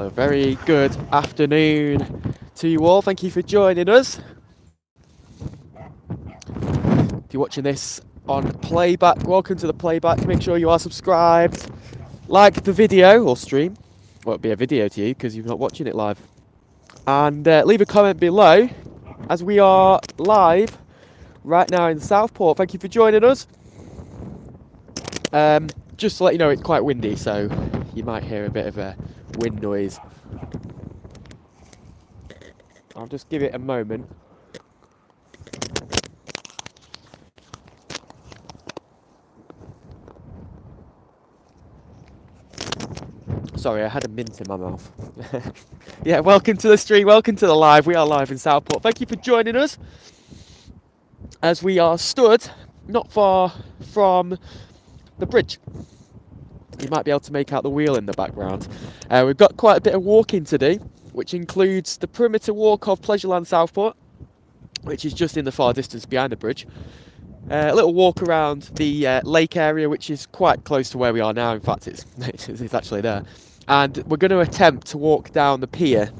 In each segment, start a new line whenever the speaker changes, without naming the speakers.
A very good afternoon to you all. Thank you for joining us. If you're watching this on playback, welcome to the playback. Make sure you are subscribed, like the video or stream. Well, it'll be a video to you because you're not watching it live. And leave a comment below as we are live right now in Southport. Thank you for joining us. Just to let you know, it's quite windy, so you might hear a bit of a wind noise. I'll just give it a moment. Sorry, I had a mint in my mouth. Yeah, welcome to the stream, welcome to the live. We are live in Southport. Thank you for joining us as we are stood not far from the bridge. You might be able to make out the wheel in the background. We've got quite a bit of walking to do, which includes the perimeter walk of Pleasureland Southport, which is just in the far distance behind the bridge. A little walk around the lake area, which is quite close to where we are now. In fact, it's actually there. And we're going to attempt to walk down the pier.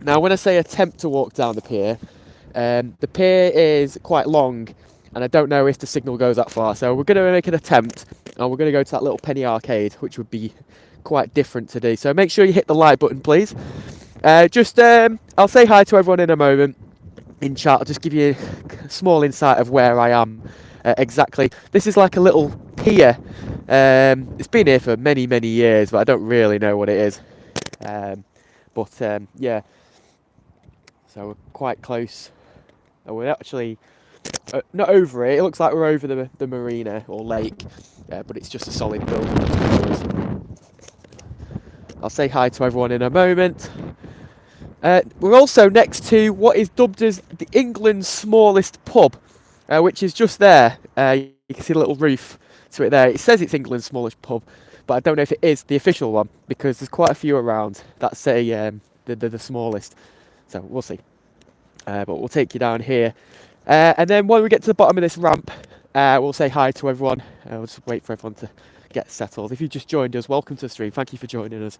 Now, when I say attempt to walk down the pier is quite long, and I don't know if the signal goes that far. So we're going to make an attempt, and we're going to go to that little penny arcade, which would be quite different today. So make sure you hit the like button, please. I'll say hi to everyone in a moment. In chat, I'll just give you a small insight of where I am exactly. This is like a little pier. It's been here for many years, but I don't really know what it is. Yeah, so we're quite close. We're actually not over it. It looks like we're over the marina or lake, but it's just a solid building. I'll say hi to everyone in a moment. We're also next to what is dubbed as the England's smallest pub, which is just there. You can see a little roof to it there. It says it's England's smallest pub, but I don't know if it is the official one because there's quite a few around that say the smallest. So we'll see. But we'll take you down here. And then when we get to the bottom of this ramp, we'll say hi to everyone. We'll just wait for everyone to get settled. If you just joined us, welcome to the stream. Thank you for joining us.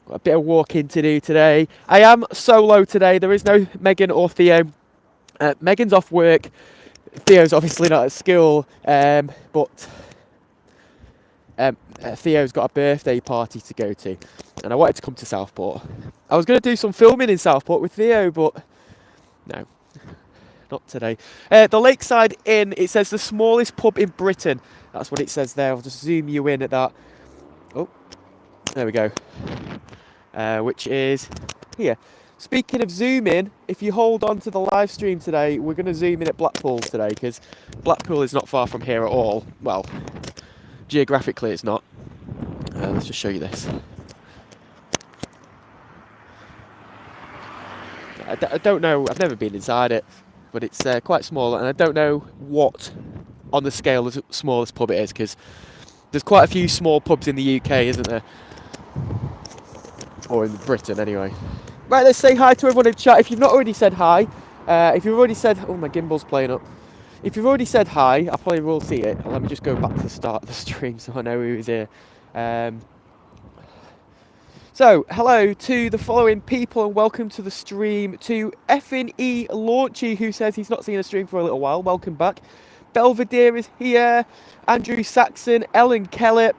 Got a bit of walking to do today. I am solo today. There is no Megan or Theo. Megan's off work. Theo's obviously not at school. But Theo's got a birthday party to go to. And I wanted to come to Southport. I was going to do some filming in Southport with Theo, but no, not today. The Lakeside Inn, it says the smallest pub in Britain. That's what it says there. I'll just zoom you in at that. Oh, there we go. Which is here. Speaking of zoom in, if you hold on to the live stream today, we're going to zoom in at Blackpool today because Blackpool is not far from here at all. Well, geographically it's not. Let's just show you this. I don't know, I've never been inside it, but it's quite small, and I don't know what on the scale of the smallest pub it is because there's quite a few small pubs in the UK, isn't there? Or in Britain anyway. Right, let's say hi to everyone in chat. If you've not already said hi, if you've already said, oh, my gimbal's playing up. If you've already said hi, I probably will see it. Let me just go back to the start of the stream so I know who is here. So, hello to the following people and welcome to the stream. To FNE Launchy, who says he's not seen a stream for a little while. Welcome back. Belvedere is here. Andrew Saxon, Ellen Kellett.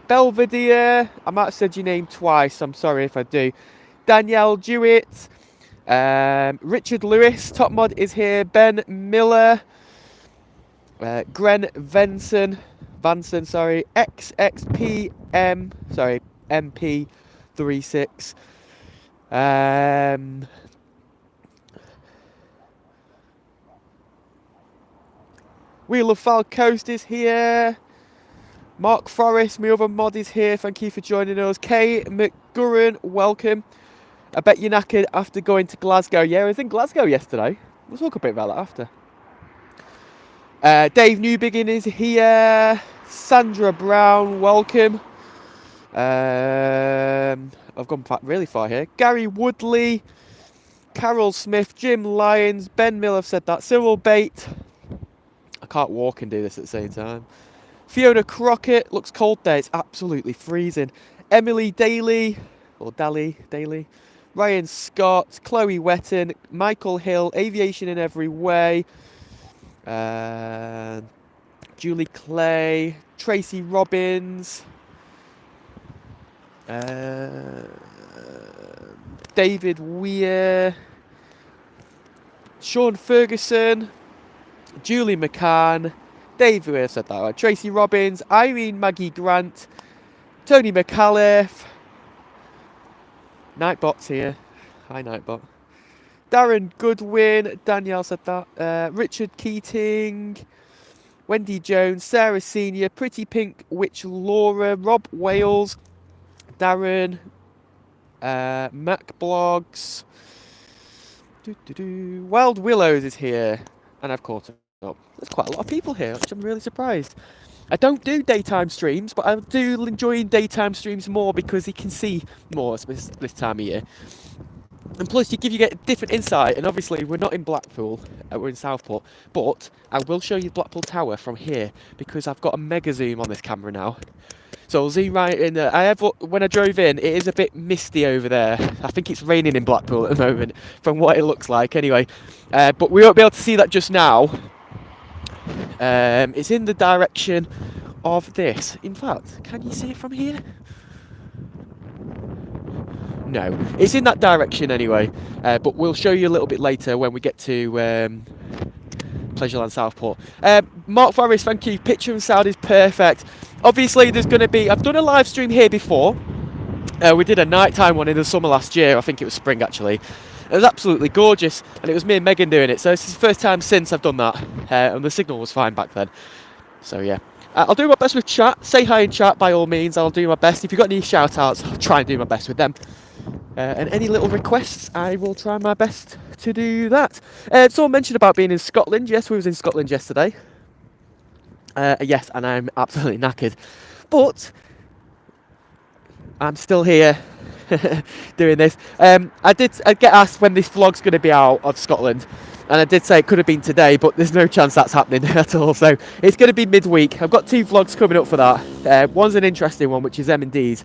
Belvedere, I might have said your name twice, I'm sorry if I do. Danielle Dewitt, Richard Lewis, Top Mod is here, Ben Miller, Gren Vanson, XXPM, MP36. Wheel of Foul Coast is here. Mark Forrest, my other mod, is here. Thank you for joining us. Kay McGurran, welcome. I bet you're knackered after going to Glasgow. Yeah, I was in Glasgow yesterday. We'll talk a bit about that after. Dave Newbigin is here. Sandra Brown, welcome. I've gone back really far here. Gary Woodley, Carol Smith, Jim Lyons, Ben Mill, I've said that. Cyril Bate. I can't walk and do this at the same time. Fiona Crockett, looks cold there, it's absolutely freezing. Emily Daly, or Daly. Ryan Scott, Chloe Wetton, Michael Hill, Aviation in Every Way, Julie Clay, Tracy Robbins, David Weir, Sean Ferguson, Julie McCann, Dave Weir said that right, Tracy Robbins, Irene Maggie Grant, Tony McAuliffe, Nightbot's here. Hi Nightbot. Darren Goodwin, Danielle said that. Richard Keating, Wendy Jones, Sarah Senior, Pretty Pink Witch Laura, Rob Wales, Darren, Mac Blogs, Wild Willows is here, and I've caught up. There's quite a lot of people here, which I'm really surprised. I don't do daytime streams, but I do enjoy daytime streams more because you can see more this time of year. And plus, you get different insight. And obviously, we're not in Blackpool, we're in Southport. But I will show you Blackpool Tower from here because I've got a mega zoom on this camera now. So I'll zoom right in there. When I drove in, it is a bit misty over there. I think it's raining in Blackpool at the moment, from what it looks like. Anyway, but we won't be able to see that just now. It's in the direction of this. In fact, can you see it from here? No, it's in that direction anyway, but we'll show you a little bit later when we get to Pleasureland Southport. Mark Forrest, thank you. Picture and sound is perfect. Obviously, there's going to be... I've done a live stream here before. We did a nighttime one in the summer last year. I think it was spring, actually. It was absolutely gorgeous, and it was me and Megan doing it. So this is the first time since I've done that, and the signal was fine back then. So, yeah. I'll do my best with chat. Say hi in chat, by all means. I'll do my best. If you've got any shout-outs, I'll try and do my best with them. And any little requests, I will try my best to do that. Someone mentioned about being in Scotland. Yes, we was in Scotland yesterday. Yes, and I'm absolutely knackered. But I'm still here doing this. I did get asked when this vlog's going to be out of Scotland. And I did say it could have been today, but there's no chance that's happening at all. So it's going to be midweek. I've got 2 vlogs coming up for that. One's an interesting one, which is M&D's.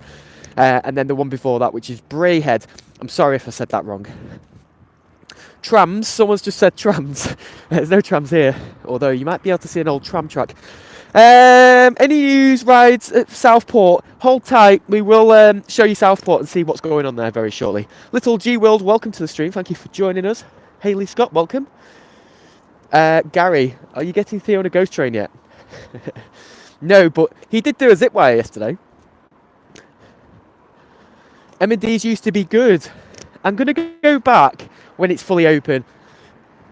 And then the one before that, which is Brayhead. I'm sorry if I said that wrong. Trams. Someone's just said trams. There's no trams here, although you might be able to see an old tram track. Any news rides at Southport? Hold tight. We will show you Southport and see what's going on there very shortly. Little G World, welcome to the stream. Thank you for joining us. Hayley Scott, welcome. Gary, are you getting Theo on a ghost train yet? No, but he did do a zip wire yesterday. M&D's used to be good. I'm going to go back when it's fully open.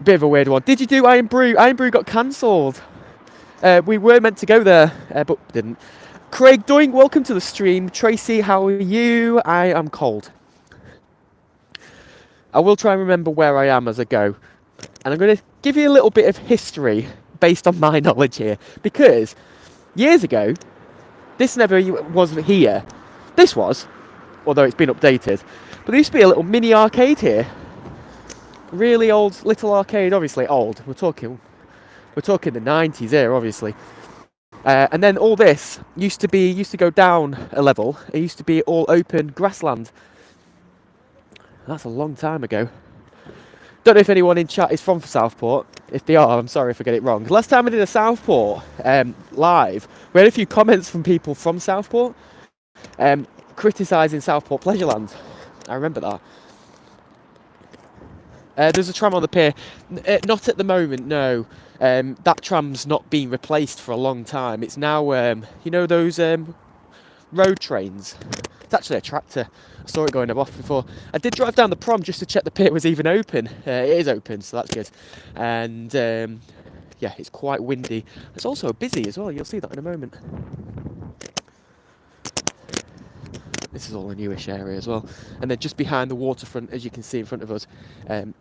Bit of a weird one. Did you do Iron Brew? Iron Brew got cancelled. We were meant to go there, but didn't. Craig Doing, welcome to the stream. Tracy, how are you? I am cold. I will try and remember where I am as I go. And I'm going to give you a little bit of history based on my knowledge here. Because years ago, this never was here. This was, although it's been updated. But there used to be a little mini arcade here. Really old little arcade, obviously old. We're talking the 90s here, obviously. And then all this used to go down a level. It used to be all open grassland. That's a long time ago. Don't know if anyone in chat is from Southport. If they are, I'm sorry if I get it wrong. Last time I did a Southport live, we had a few comments from people from Southport criticising Southport Pleasureland. I remember that. There's a tram on the pier. Not at the moment, no. That tram's not been replaced for a long time. It's now, you know those road trains? It's actually a tractor. I saw it going off before. I did drive down the prom just to check the pier was even open. It is open, so that's good. And yeah, it's quite windy. It's also busy as well. You'll see that in a moment. This is all a newish area as well. And then just behind the waterfront, as you can see in front of us,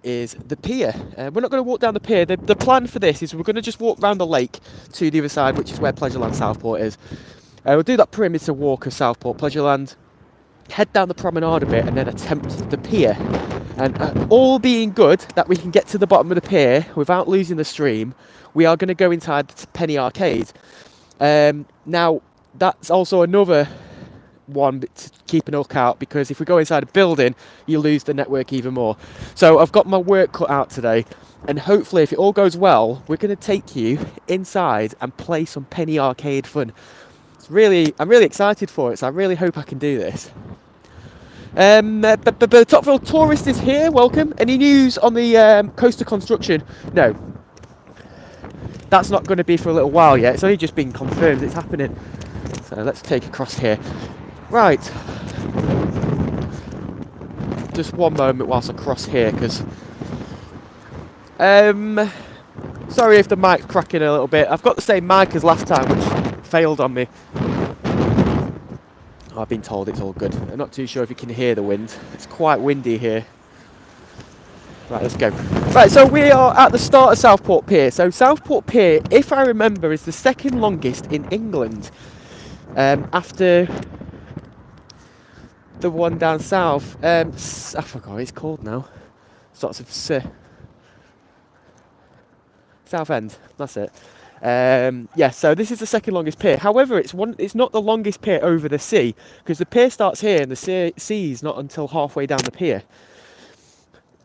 is the pier. We're not going to walk down the pier. The plan for this is we're going to just walk round the lake to the other side, which is where Pleasureland Southport is. We'll do that perimeter walk of Southport Pleasureland, head down the promenade a bit, and then attempt the pier. And all being good, that we can get to the bottom of the pier without losing the stream, we are going to go inside the Penny Arcade. Now, that's also another one to keep an look out, because if we go inside a building, you lose the network even more. So I've got my work cut out today, and hopefully, if it all goes well, we're going to take you inside and play some penny arcade fun. I'm really excited for it, so I really hope I can do this. Topville Tourist is here, welcome. Any news on the coaster construction? No. That's not going to be for a little while yet, it's only just been confirmed it's happening. So let's take across here. Right. Just one moment whilst I cross here, because... sorry if the mic's cracking a little bit. I've got the same mic as last time, which failed on me. I've been told it's all good. I'm not too sure if you can hear the wind. It's quite windy here. Right, let's go. Right, so we are at the start of Southport Pier. So Southport Pier, if I remember, is the second longest in England. After the one down south. I forgot what it's called now. Sorts of Southend, that's it. Yeah, so this is the second longest pier. However, it's not the longest pier over the sea, because the pier starts here and the sea is not until halfway down the pier.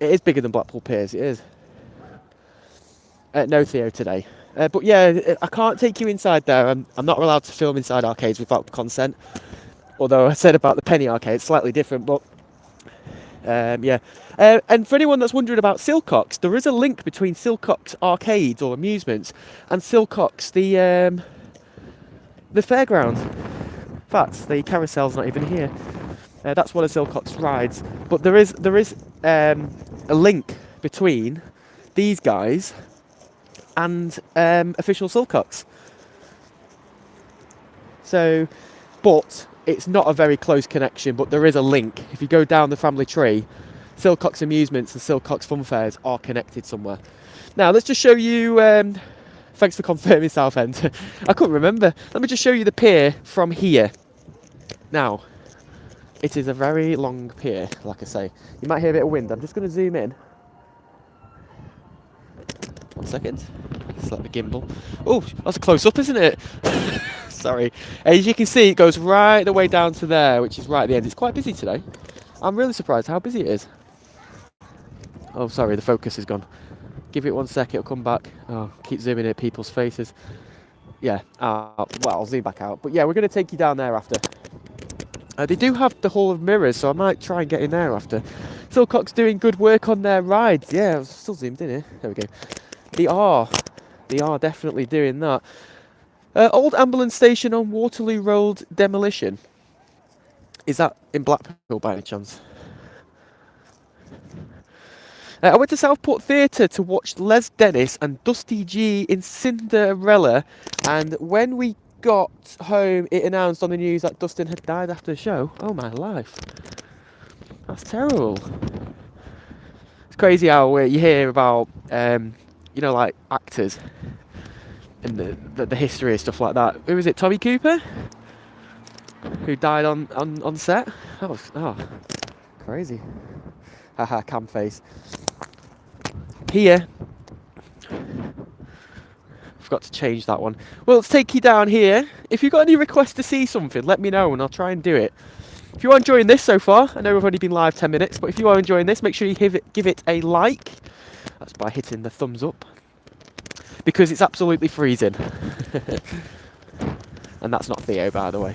It is bigger than Blackpool Piers, it is. No Theo today. But yeah, I can't take you inside there. I'm not allowed to film inside arcades without consent. Although I said about the penny arcade, it's slightly different, but yeah. And for anyone that's wondering about Silcox, there is a link between Silcox arcades or amusements and Silcox, the fairground. In fact, the carousel's not even here. That's one of Silcox rides. But there is a link between these guys and official Silcox. So, but it's not a very close connection, but there is a link. If you go down the family tree, Silcox Amusements and Silcox Fun Fairs are connected somewhere. Now, let's just show you... thanks for confirming Southend. I couldn't remember. Let me just show you the pier from here. Now, it is a very long pier, like I say. You might hear a bit of wind. I'm just going to zoom in. 1 second. Select the gimbal. Oh, that's a close-up, isn't it? Sorry. As you can see, it goes right the way down to there, which is right at the end. It's quite busy today. I'm really surprised how busy it is. Oh, sorry, the focus is gone. Give it 1 sec, it'll come back. Oh, keep zooming in at people's faces. Yeah, well, I'll zoom back out. But yeah, we're going to take you down there after. They do have the Hall of Mirrors, so I might try and get in there after. Silcox doing good work on their rides. Yeah, I was still zoomed in here. There we go. They are definitely doing that. Old ambulance station on Waterloo Road demolition. Is that in Blackpool by any chance? I went to Southport Theatre to watch Les Dennis and Dusty G in Cinderella, and when we got home it announced on the news that Dustin had died after the show. Oh my life. That's terrible. It's crazy how you hear about, you know, like actors and the history and stuff like that. Who was it, Tommy Cooper? Who died on set? That was, crazy. Haha, cam face. Here. Forgot to change that one. Well, let's take you down here. If you've got any requests to see something, let me know and I'll try and do it. If you are enjoying this so far, I know we've only been live 10 minutes, but if you are enjoying this, make sure you give it a like. That's by hitting the thumbs up. Because it's absolutely freezing. And that's not Theo, by the way.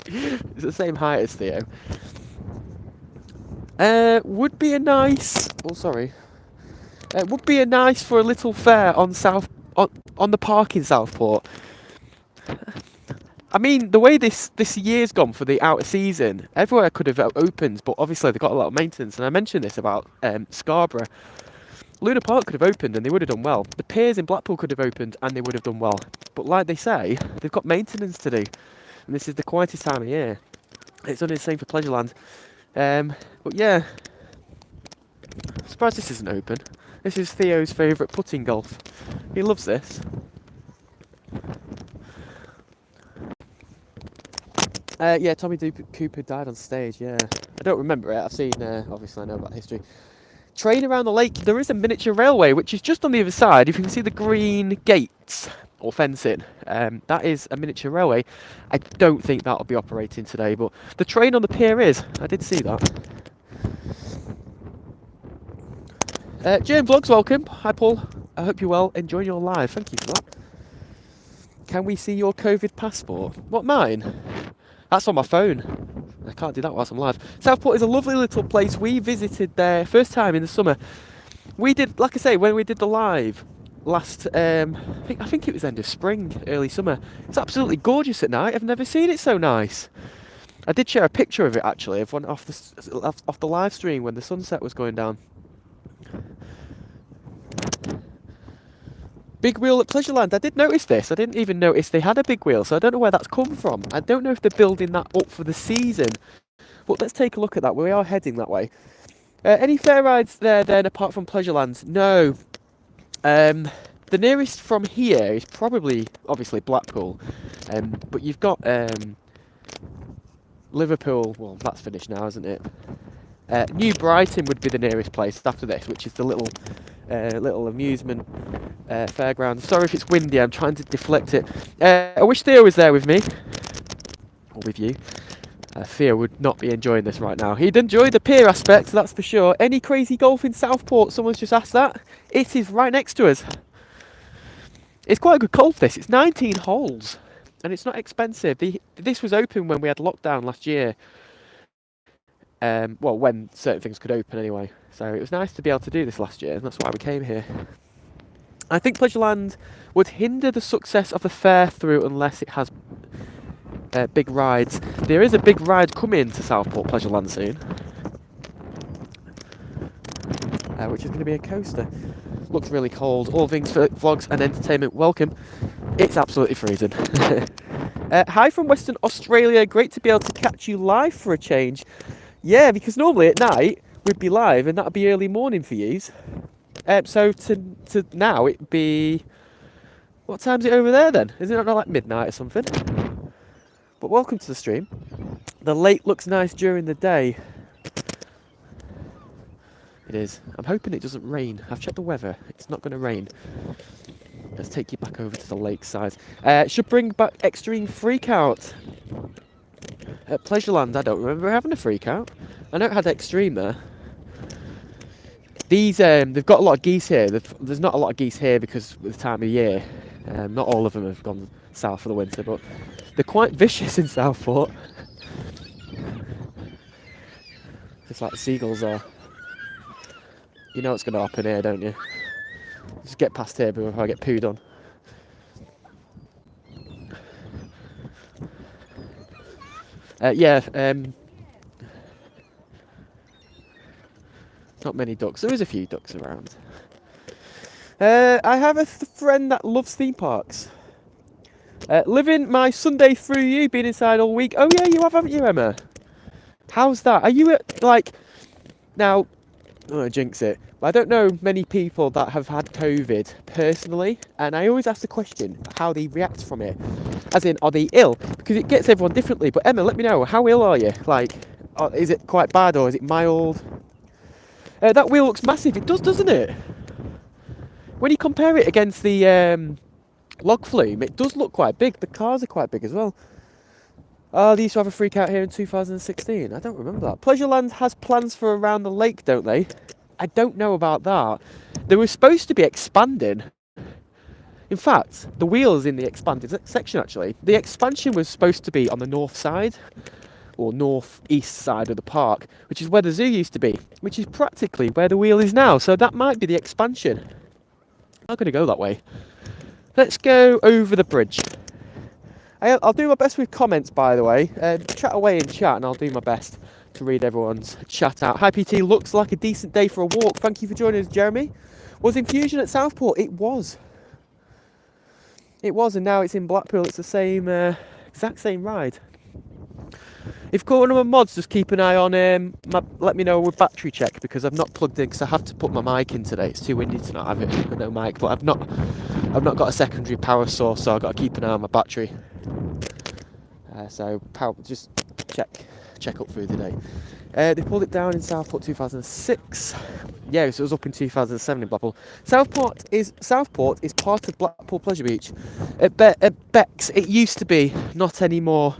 It's the same height as Theo. Would be a nice... Oh, sorry. Would be a nice for a little fair on the park in Southport. I mean, the way this year's gone for the outer season, everywhere could have opened, but obviously they've got a lot of maintenance. And I mentioned this about Scarborough. Luna Park could have opened and they would have done well. The piers in Blackpool could have opened and they would have done well. But like they say, they've got maintenance to do. And this is the quietest time of year. It's only the same for Pleasureland. But yeah, I'm surprised this isn't open. This is Theo's favourite putting golf. He loves this. Yeah, Tommy Cooper died on stage, yeah. I don't remember it, I've seen, obviously I know about history. Train around the lake, there is a miniature railway, which is just on the other side. If you can see the green gates or fencing. That is a miniature railway. I don't think that'll be operating today, but the train on the pier is. I did see that. Jane Vlogs, welcome. Hi Paul. I hope you're well. Enjoying your live. Thank you for that. Can we see your COVID passport? What, mine? That's on my phone. I can't do that whilst I'm live. Southport is a lovely little place. We visited there first time in the summer. We did, like I say, when we did the live last, I think it was end of spring, early summer. It's absolutely gorgeous at night. I've never seen it so nice. I did share a picture of it actually, of one off the live stream when the sunset was going down. Big wheel at Pleasureland. I did notice this. I didn't even notice they had a big wheel, so I don't know where that's come from. I don't know if they're building that up for the season. But let's take a look at that. We are heading that way. Any fair rides there then apart from Pleasureland? No. The nearest from here is probably, obviously, Blackpool. But you've got Liverpool. Well, that's finished now, isn't it? New Brighton would be the nearest place after this, which is the little amusement fairground. Sorry if it's windy, I'm trying to deflect it. I wish Theo was there with me, or with you. Theo would not be enjoying this right now. He'd enjoy the pier aspect, that's for sure. Any crazy golf in Southport? Someone's just asked that. It is right next to us. It's quite a good golf this. It's 19 holes, and it's not expensive. This was open when we had lockdown last year. Well, when certain things could open anyway. So it was nice to be able to do this last year, and that's why we came here. I think Pleasureland would hinder the success of the fair through unless it has big rides. There is a big ride coming to Southport Pleasureland soon, which is going to be a coaster. Looks really cold. All things for vlogs and entertainment. Welcome. It's absolutely freezing. Hi from Western Australia. Great to be able to catch you live for a change. Yeah, because normally at night we'd be live and that'd be early morning for yous. So to now it'd be, what time's it over there then? Is it not like midnight or something? But welcome to the stream. The lake looks nice during the day. It is. I'm hoping it doesn't rain. I've checked the weather. It's not going to rain. Let's take you back over to the lakeside. Should bring back Extreme Freakout. At Pleasureland, I don't remember having a freak out. I know it had Extreme there. These, they've got a lot of geese here. There's not a lot of geese here because of the time of year. Not all of them have gone south for the winter, but they're quite vicious in Southport. It's like the seagulls are. You know what's going to happen here, don't you? Just get past here before I get pooed on. Not many ducks. There is a few ducks around. I have a friend that loves theme parks. Living my Sunday through you, been inside all week. Oh yeah, you have, haven't you, Emma? How's that? Are you at, like, now, I don't want to jinx it, but I don't know many people that have had COVID personally, and I always ask the question how they react from it. As in, are they ill? Because it gets everyone differently. But Emma, let me know, how ill are you? Like, is it quite bad or is it mild? That wheel looks massive. It does, doesn't it? When you compare it against the log flume, it does look quite big. The cars are quite big as well. Oh, they used to have a freak out here in 2016. I don't remember that. Pleasureland has plans for around the lake, don't they? I don't know about that. They were supposed to be expanding. In fact, the wheel's in the expanded section, actually. The expansion was supposed to be on the north side, or north-east side of the park, which is where the zoo used to be, which is practically where the wheel is now. So that might be the expansion. I'm not going to go that way. Let's go over the bridge. I'll do my best with comments, by the way. Chat away in chat, and I'll do my best to read everyone's chat out. Hi, PT. Looks like a decent day for a walk. Thank you for joining us, Jeremy. Was Infusion at Southport? It was. It was, and now it's in Blackpool. It's the same, exact same ride. If got one of my mods, just keep an eye on let me know with battery check, because I've not plugged in, because I have to put my mic in today. It's too windy to not have it, no mic, but I've not got a secondary power source, so I've got to keep an eye on my battery. So power, just check up through the day. They pulled it down in Southport 2006. Yeah, so it was up in 2007 in Blackpool. Southport is part of Blackpool Pleasure Beach. At Bex, it used to be, not anymore.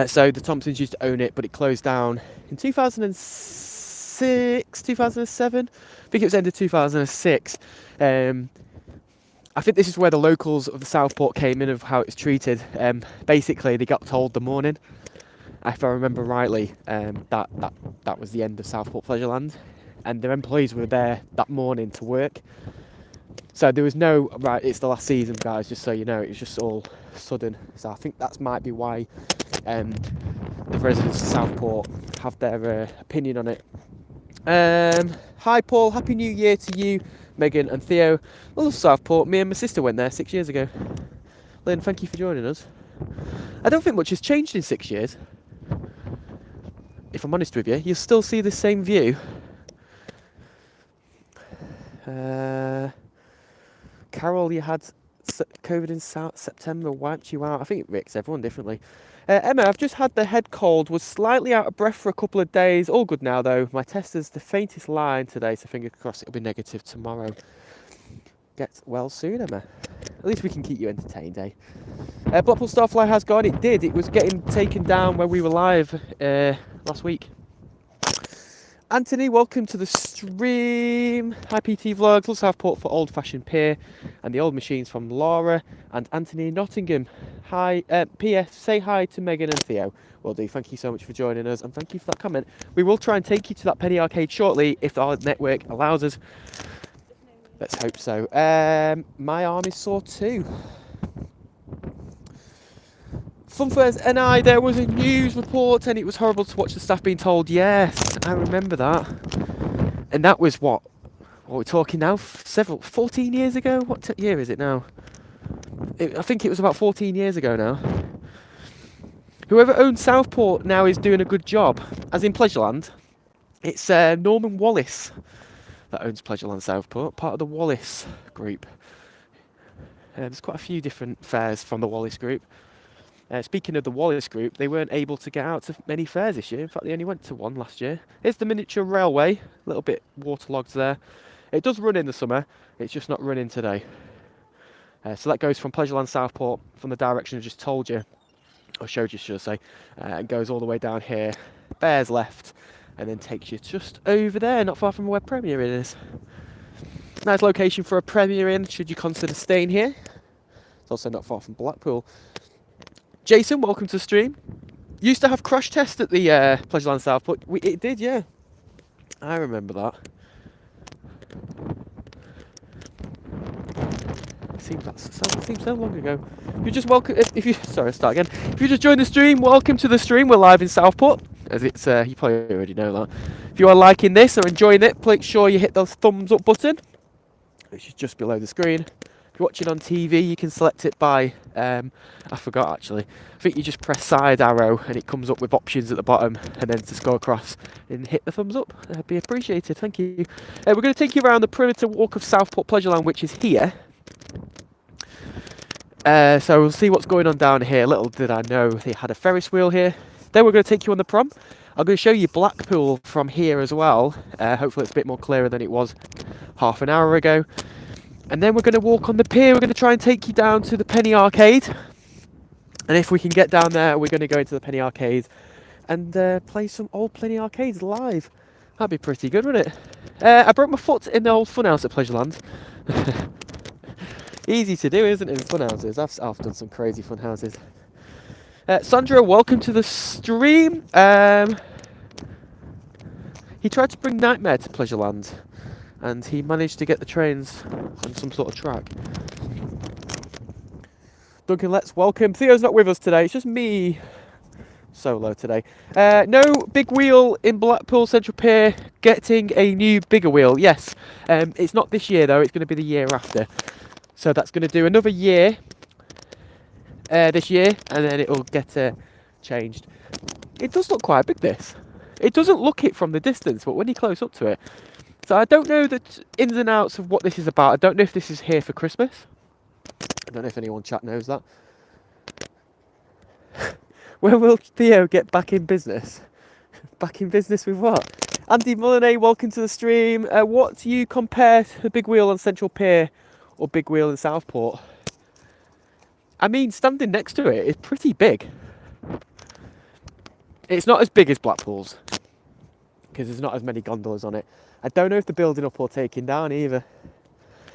So the Thompsons used to own it, but it closed down in 2006, 2007. I think it was end of 2006. I think this is where the locals of the Southport came in of how it was treated. Basically, they got told the morning, if I remember rightly, that was the end of Southport Pleasureland, and their employees were there that morning to work. So there was no, right, it's the last season, guys, just so you know. It was just all sudden. So I think that might be why the residents of Southport have their opinion on it. Hi Paul, Happy New Year to you, Megan and Theo. I love Southport. Me and my sister went there 6 years ago. Lynn, thank you for joining us. I don't think much has changed in 6 years. If I'm honest with you, you'll still see the same view. Carol, you had COVID in September, wiped you out. I think it wrecks everyone differently. Emma, I've just had the head cold, was slightly out of breath for a couple of days. All good now though. My test is the faintest line today, so fingers crossed it'll be negative tomorrow. Get well soon, Emma. At least we can keep you entertained, eh? Blackpool Starfly has gone. It did. It was getting taken down when we were live last week. Anthony, welcome to the stream. Hi PT Vlogs, love Southport for Old Fashioned Pier and the old machines from Laura and Anthony Nottingham. Hi, PS, say hi to Megan and Theo. Will do. Thank you so much for joining us and thank you for that comment. We will try and take you to that penny arcade shortly if our network allows us. Let's hope so. My arm is sore too. Funfairs NI, there was a news report and it was horrible to watch the staff being told. Yes, I remember that. And that was what we're talking now? 14 years ago? What year is it now? I think it was about 14 years ago now. Whoever owns Southport now is doing a good job. As in Pleasureland, it's Norman Wallace that owns Pleasureland Southport, part of the Wallace group. There's quite a few different fairs from the Wallace group. Speaking of the Wallace group, they weren't able to get out to many fairs this year. In fact, they only went to one last year. Here's the miniature railway, a little bit waterlogged there. It does run in the summer, it's just not running today. So that goes from Pleasureland Southport, from the direction I just told you, or showed you, should I say, and goes all the way down here, bears left, and then takes you just over there, not far from where Premier Inn is. Nice location for a Premier Inn, should you consider staying here. It's also not far from Blackpool. Jason, welcome to the stream. Used to have crash tests at the Pleasureland Southport. It did, yeah. I remember that. Seems so long ago. You just welcome. If you start again. If you just joined the stream, welcome to the stream. We're live in Southport, as it's. You probably already know that. If you are liking this or enjoying it, make sure you hit the thumbs up button, which is just below the screen. If you're watching on TV, you can select it by, I forgot actually. I think you just press side arrow and it comes up with options at the bottom and then to scroll across and hit the thumbs up. That'd be appreciated, thank you. We're going to take you around the perimeter walk of Southport Pleasureland, which is here. So we'll see what's going on down here. Little did I know they had a Ferris wheel here. Then we're going to take you on the prom. I'm going to show you Blackpool from here as well. Hopefully it's a bit more clearer than it was half an hour ago. And then we're going to walk on the pier. We're going to try and take you down to the Penny Arcade. And if we can get down there, we're going to go into the Penny Arcade and play some old Penny Arcades live. That'd be pretty good, wouldn't it? I broke my foot in the old funhouse at Pleasureland. Easy to do, isn't it, in funhouses? I've done some crazy funhouses. Sandra, welcome to the stream. He tried to bring Nightmare to Pleasureland, and he managed to get the trains on some sort of track. Duncan, let's welcome. Theo's not with us today. It's just me solo today. No big wheel in Blackpool Central Pier. Getting a new bigger wheel. Yes. It's not this year though. It's going to be the year after. So that's going to do another year this year, and then it'll get changed. It does look quite big, this. It doesn't look it from the distance, but when you're close up to it. So I don't know the ins and outs of what this is about. I don't know if this is here for Christmas. I don't know if anyone in chat knows that. When will Theo get back in business? Back in business with what? Andy Mullinay, welcome to the stream. What do you compare to the big wheel on Central Pier or big wheel in Southport? I mean, standing next to it, it's pretty big. It's not as big as Blackpool's, because there's not as many gondolas on it. I don't know if they're building up or taking down either.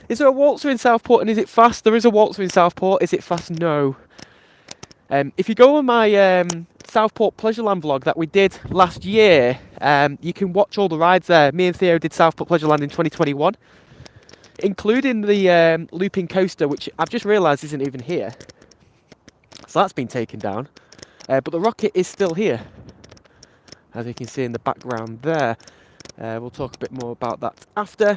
Is there a waltzer in Southport, and is it fast? There is a waltzer in Southport. Is it fast? No. If you go on my Southport Pleasureland vlog that we did last year, you can watch all the rides there. Me and Theo did Southport Pleasureland in 2021, including the looping coaster, which I've just realised isn't even here. So that's been taken down. But the rocket is still here, as you can see in the background there. We'll talk a bit more about that after.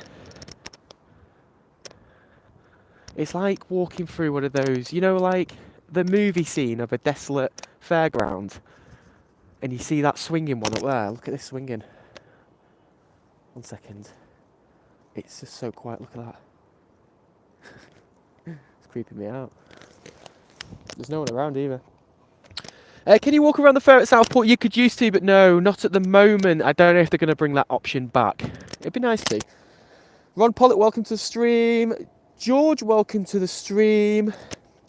It's like walking through one of those, you know, like the movie scene of a desolate fairground, and you see that swinging one up there. Look at this swinging. 1 second. It's just so quiet. Look at that. It's creeping me out. There's no one around either. Can you walk around the fair at Southport? You could used to, but no, not at the moment. I don't know if they're going to bring that option back. It'd be nice to. Ron Pollitt, welcome to the stream. George, welcome to the stream.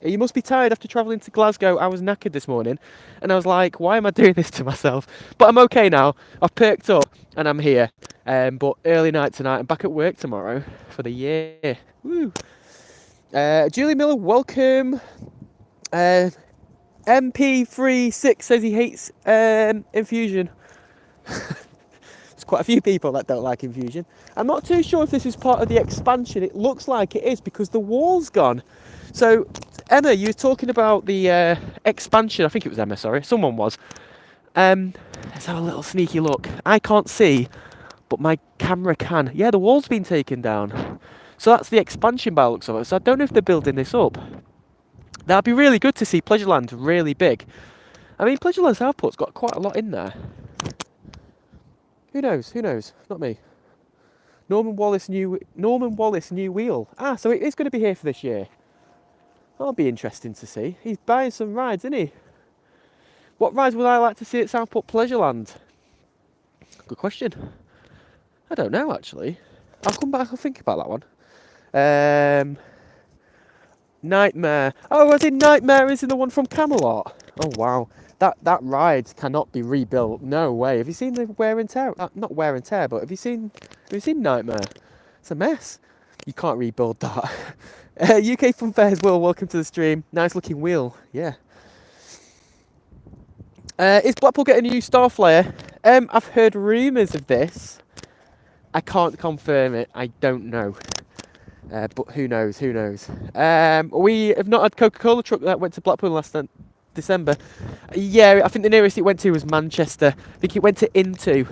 You must be tired after travelling to Glasgow. I was knackered this morning, and I was like, why am I doing this to myself? But I'm okay now. I've perked up, and I'm here. But early night tonight. I'm back at work tomorrow for the year. Woo. Julie Miller, welcome. MP36 says he hates infusion. There's quite a few people that don't like infusion. I'm not too sure if this is part of the expansion. It looks like it is because the wall's gone. So, Emma, you were talking about the expansion. I think it was Emma, sorry. Someone was. Let's have a little sneaky look. I can't see, but my camera can. Yeah, the wall's been taken down. So that's the expansion by the looks of it. So I don't know if they're building this up. That'd be really good to see Pleasureland really big. I mean, Pleasureland Southport's got quite a lot in there. Who knows? Who knows? Not me. Norman Wallace new wheel. Ah, so it is going to be here for this year. That'll be interesting to see. He's buying some rides, isn't he? What rides would I like to see at Southport Pleasureland? Good question. I don't know, actually. I'll come back and think about that one. Nightmare. Oh, I think Nightmare is in the one from Camelot. Oh, wow. That ride cannot be rebuilt. No way. Have you seen the wear and tear? Not wear and tear, but have you seen Nightmare? It's a mess. You can't rebuild that. UK Fun Fairs, Will, welcome to the stream. Nice looking wheel. Yeah. Is Blackpool getting a new Star Flyer? I've heard rumours of this. I can't confirm it. I don't know. But who knows? Who knows? We have not had Coca-Cola truck that went to Blackpool last December. Yeah, I think the nearest it went to was Manchester. I think it went to Into.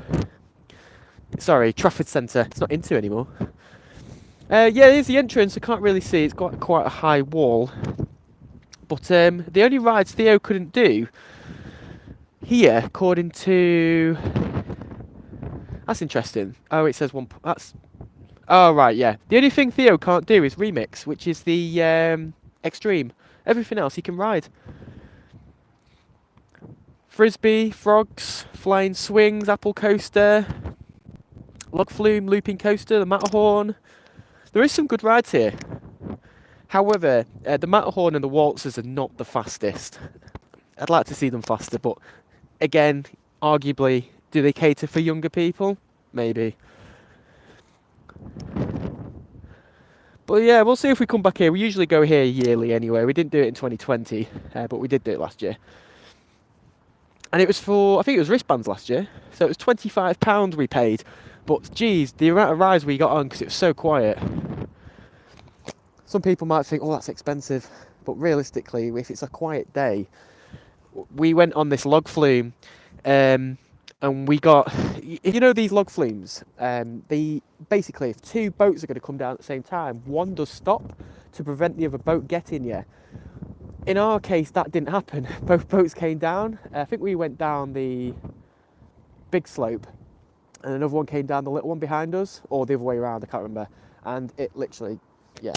Sorry, Trafford Centre. It's not Into anymore. Yeah, here's the entrance. I can't really see. It's got quite a high wall. But the only rides Theo couldn't do here, according to... That's interesting. Oh, it says one... That's... Oh, right, yeah. The only thing Theo can't do is Remix, which is the Extreme. Everything else he can ride. Frisbee, Frogs, Flying Swings, Apple Coaster, Log Flume, Looping Coaster, the Matterhorn. There is some good rides here. However, the Matterhorn and the Waltzers are not the fastest. I'd like to see them faster, but again, arguably, do they cater for younger people? Maybe. But yeah, we'll see if we come back here. We usually go here yearly anyway. We didn't do it in 2020, but we did do it last year. And it was for, I think it was wristbands last year. So it was £25 we paid. But geez, the amount of rides we got on because it was so quiet. Some people might think, oh, that's expensive. But realistically, if it's a quiet day, we went on this log flume. And we got, you know, these log flumes. Basically, if two boats are going to come down at the same time, one does stop to prevent the other boat getting you. In our case, that didn't happen. Both boats came down. I think we went down the big slope and another one came down the little one behind us, or the other way around, I can't remember. And it literally, yeah.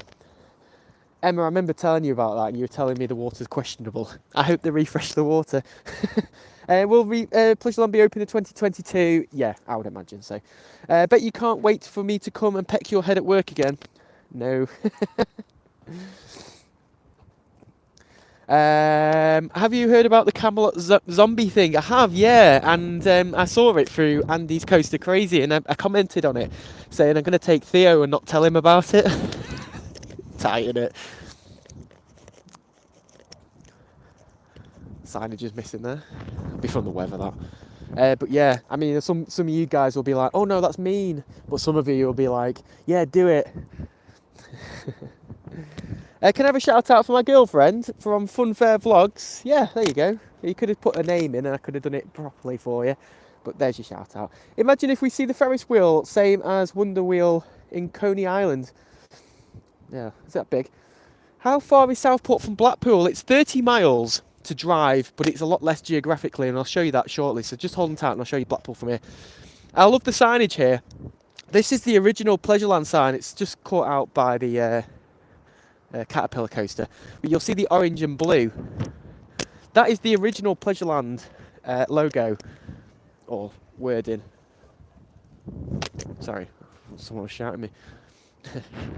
Emma, I remember telling you about that, and you were telling me the water's questionable. I hope they refresh the water. Will Pleasureland be open in 2022? Yeah, I would imagine so. Bet you can't wait for me to come and peck your head at work again. No. Have you heard about the Camelot zombie thing? I have, yeah, and I saw it through Andy's Coaster Crazy, and I commented on it, saying I'm going to take Theo and not tell him about it. Tighten it. Signage is missing there. Be from the weather, that. But yeah, I mean, some of you guys will be like, oh no, that's mean. But some of you will be like, yeah, do it. Can I have a shout out for my girlfriend from Funfair Vlogs? Yeah, there you go. You could have put a name in and I could have done it properly for you. But there's your shout out. Imagine if we see the Ferris wheel, same as Wonder Wheel in Coney Island. Yeah, is that big? How far is Southport from Blackpool? It's 30 miles to drive, but it's a lot less geographically, and I'll show you that shortly. So just hold on tight and I'll show you Blackpool from here. I love the signage here. This is the original Pleasureland sign. It's just caught out by the Caterpillar coaster. But you'll see the orange and blue. That is the original Pleasureland logo, or wording. Sorry, someone was shouting at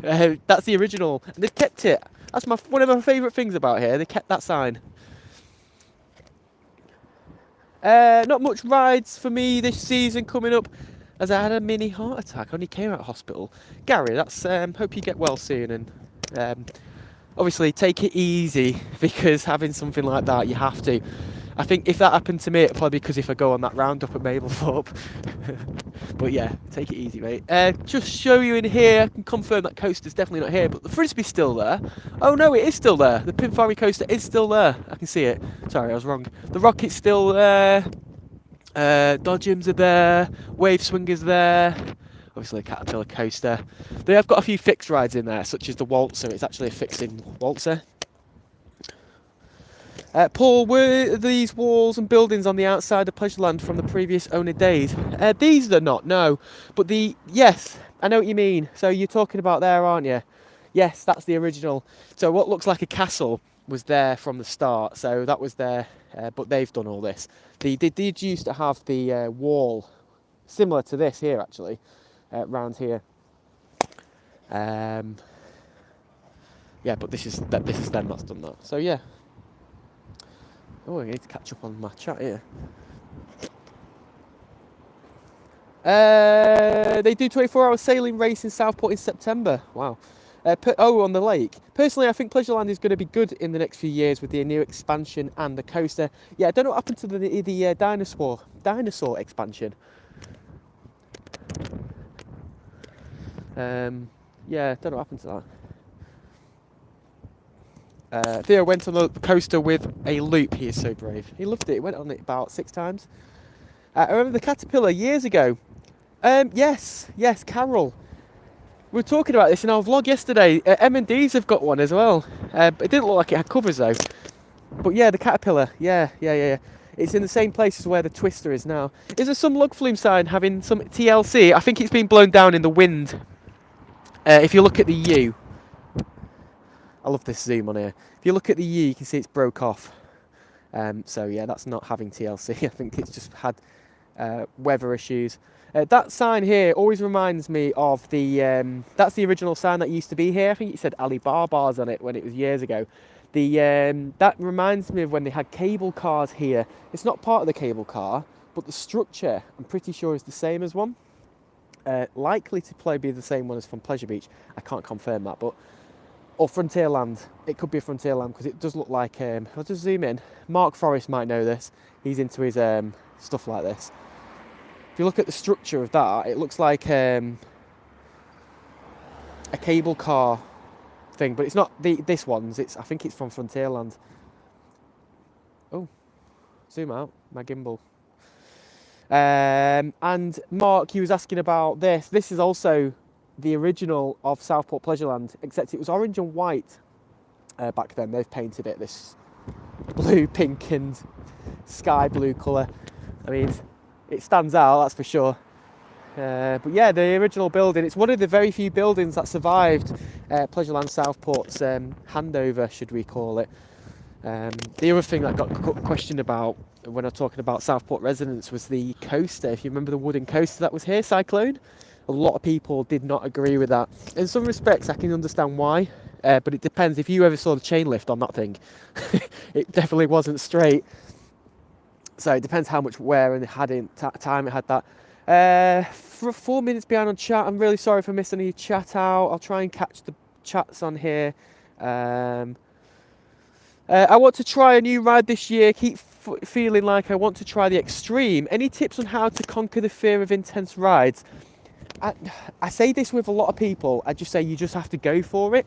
me. That's the original. They've kept it. That's one of my favourite things about here. They kept that sign. Not much rides for me this season coming up, as I had a mini heart attack. I only came out of hospital. Gary, that's hope you get well soon, and obviously take it easy, because having something like that, you have to. I think if that happened to me, it'd probably be because if I go on that roundup at Mablethorpe. But yeah, take it easy, mate. Just show you in here, I can confirm that coaster's definitely not here, but the Frisbee's still there. Oh no, it is still there. The Pinfari coaster is still there. I can see it. Sorry, I was wrong. The Rocket's still there. Dodgems are there. Wave Swinger's there. Obviously a Caterpillar coaster. They have got a few fixed rides in there, such as the Waltzer. It's actually a fixing Waltzer. Paul, were these walls and buildings on the outside of Pleasureland from the previous owner days? These are not, no. But yes, I know what you mean. So you're talking about there, aren't you? Yes, that's the original. So what looks like a castle was there from the start. So that was there, but they've done all this. They did used to have the wall, similar to this here actually, round here. Yeah, but this is them that's done that. So yeah. Oh, I need to catch up on my chat here. They do 24-hour sailing race in Southport in September. Wow. On the lake. Personally, I think Pleasureland is going to be good in the next few years with the new expansion and the coaster. Yeah, I don't know what happened to the dinosaur expansion. Yeah, don't know what happened to that. Theo went on the coaster with a loop. He is so brave. He loved it. He went on it about 6 times. I remember the Caterpillar years ago. Yes, Carol. We were talking about this in our vlog yesterday. M&D's have got one as well. It didn't look like it had covers though. But yeah, the Caterpillar. Yeah. It's in the same place as where the Twister is now. Is there some log flume sign having some TLC? I think it's been blown down in the wind. If you look at the U. I love this zoom on here. If you look at the U, you can see it's broke off. So yeah, that's not having TLC. I think it's just had weather issues. That sign here always reminds me of the... that's the original sign that used to be here. I think it said Alibaba's on it when it was years ago. That reminds me of when they had cable cars here. It's not part of the cable car, but the structure, I'm pretty sure, is the same as one. Likely to be the same one as from Pleasure Beach. I can't confirm that, but... Or Frontierland. It could be a Frontierland because it does look like... I'll just zoom in. Mark Forrest might know this. He's into his stuff like this. If you look at the structure of that, it looks like a cable car thing, but it's not this one's. I think it's from Frontierland. Oh, zoom out, my gimbal. And Mark, he was asking about this. This is also the original of Southport Pleasureland, except it was orange and white back then. They've painted it this blue, pink and sky blue colour. I mean, it stands out, that's for sure. But yeah, the original building, it's one of the very few buildings that survived Pleasureland Southport's handover, should we call it. The other thing that got questioned about when I'm talking about Southport residents was the coaster. If you remember the wooden coaster that was here, Cyclone, a lot of people did not agree with that. In some respects, I can understand why, but it depends. If you ever saw the chain lift on that thing, it definitely wasn't straight. So it depends how much wear and time it had that. For 4 minutes behind on chat, I'm really sorry for missing any chat out. I'll try and catch the chats on here. I want to try a new ride this year. Keep feeling like I want to try the extreme. Any tips on how to conquer the fear of intense rides? I say this with a lot of people. I just say you just have to go for it.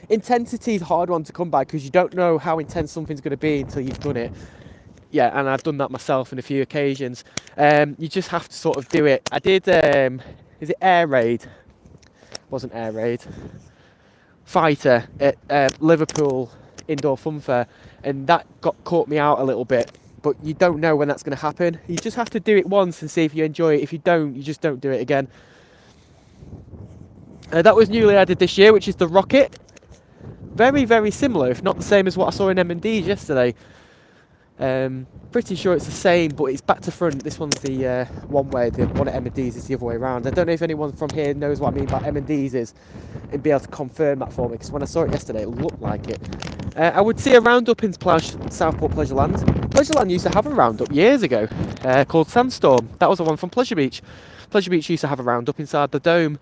Intensity is a hard one to come by because you don't know how intense something's going to be until you've done it. Yeah, and I've done that myself on a few occasions. You just have to sort of do it. I did, is it Air Raid? Wasn't Air Raid. Fighter at Liverpool Indoor Fun Fair, and that caught me out a little bit. But you don't know when that's going to happen. You just have to do it once and see if you enjoy it. If you don't, you just don't do it again. That was newly added this year, which is the Rocket. Very, very similar, if not the same as what I saw in M&D's yesterday. Pretty sure it's the same, but it's back to front. This one's the one way. The one at M&D's is the other way around. I don't know if anyone from here knows what I mean by M&D's is, and be able to confirm that for me, because when I saw it yesterday, it looked like it. I would see a roundup in Southport Pleasureland. Pleasureland used to have a roundup years ago called Sandstorm. That was the one from Pleasure Beach. Pleasure Beach used to have a roundup inside the dome.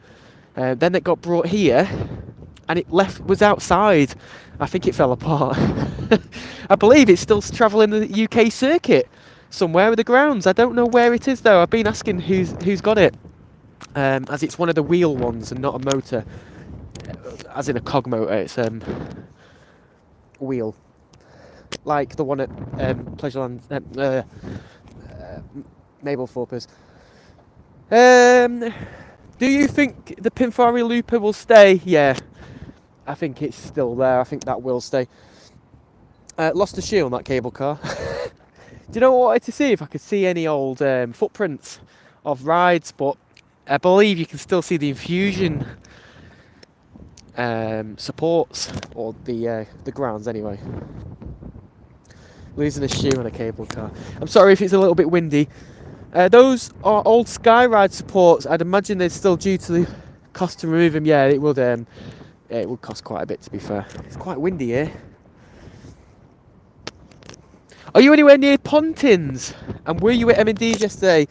Then it got brought here, and it was outside. I think it fell apart. I believe it's still travelling the UK circuit somewhere with the grounds. I don't know where it is though. I've been asking who's got it, as it's one of the wheel ones and not a motor, as in a cog motor. It's wheel, like the one at Pleasureland, Mablethorpe's. Do you think the Pinfari Looper will stay? Yeah, I think it's still there. I think that will stay. Lost a shoe on that cable car. Do you know what I wanted to see? If I could see any old footprints of rides, but I believe you can still see the infusion supports, or the grounds anyway. Losing a shoe on a cable car. I'm sorry if it's a little bit windy. Those are old Skyride supports. I'd imagine they're still due to the cost to remove them. Yeah, it would. It would cost quite a bit, to be fair. It's quite windy here. Are you anywhere near Pontins? And were you at M&D's yesterday?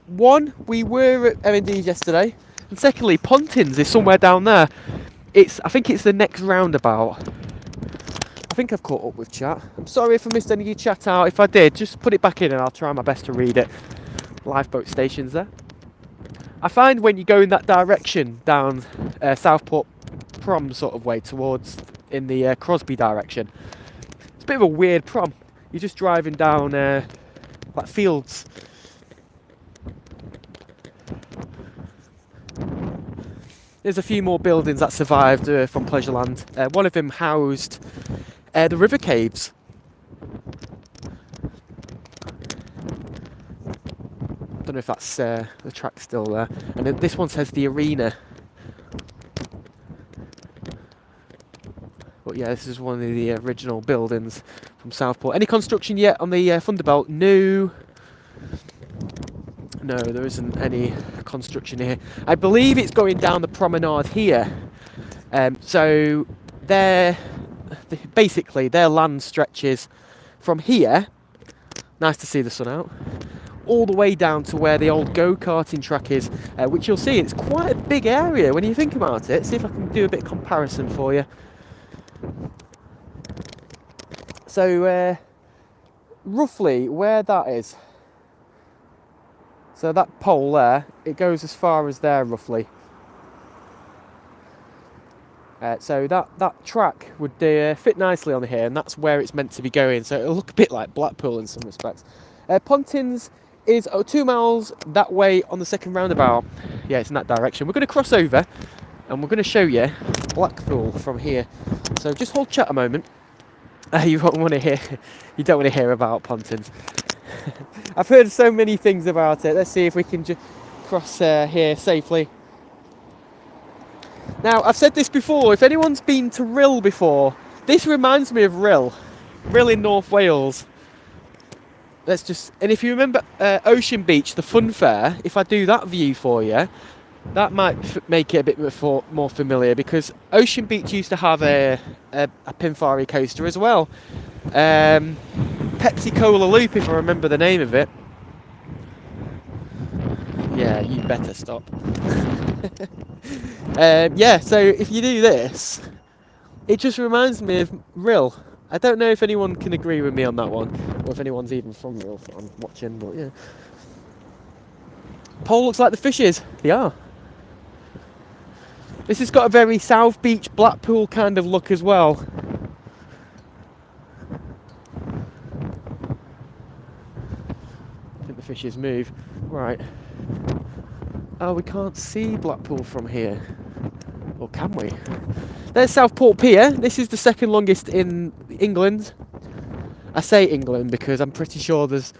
One, we were at M&D's yesterday. And secondly, Pontins is somewhere down there. I think it's the next roundabout. I think I've caught up with chat. I'm sorry if I missed any of your chat out. If I did, just put it back in and I'll try my best to read it. Lifeboat stations there. I find when you go in that direction, down Southport Prom sort of way, towards in the Crosby direction, it's a bit of a weird prom. You're just driving down like fields. There's a few more buildings that survived from Pleasureland. One of them housed the river caves. Don't know if that's the track still there. And then this one says the arena. But yeah, this is one of the original buildings from Southport. Any construction yet on the Thunderbelt? No. No, there isn't any construction here. I believe it's going down the promenade here. So basically their land stretches from here. Nice to see the sun out. All the way down to where the old go-karting track is, which you'll see it's quite a big area when you think about it. See if I can do a bit of comparison for you. So roughly where that is, so that pole there, it goes as far as there roughly. So that track would fit nicely on here, and that's where it's meant to be going. So it'll look a bit like Blackpool in some respects. Pontins is 2 miles that way on the second roundabout. Yeah, it's in that direction. We're going to cross over and we're going to show you Blackpool from here. So just hold chat a moment. You don't want to hear about Pontins. I've heard so many things about it. Let's see if we can just cross here safely. Now, I've said this before, if anyone's been to Rhyl before, this reminds me of Rhyl in North Wales. And if you remember Ocean Beach, the fun fair, if I do that view for you, that might make it a bit more familiar, because Ocean Beach used to have a Pinfari coaster as well. Pepsi Cola Loop, if I remember the name of it. Yeah, you better stop. Yeah, so if you do this, it just reminds me of Rhyl. I don't know if anyone can agree with me on that one, or if anyone's even from Rhyl I'm watching, but yeah. Pole looks like the fishes. They are. This has got a very South Beach, Blackpool kind of look as well. I think the fishes move. Right. Oh, we can't see Blackpool from here. Or can we? There's Southport Pier. This is the second longest in England. I say England because I'm pretty sure there's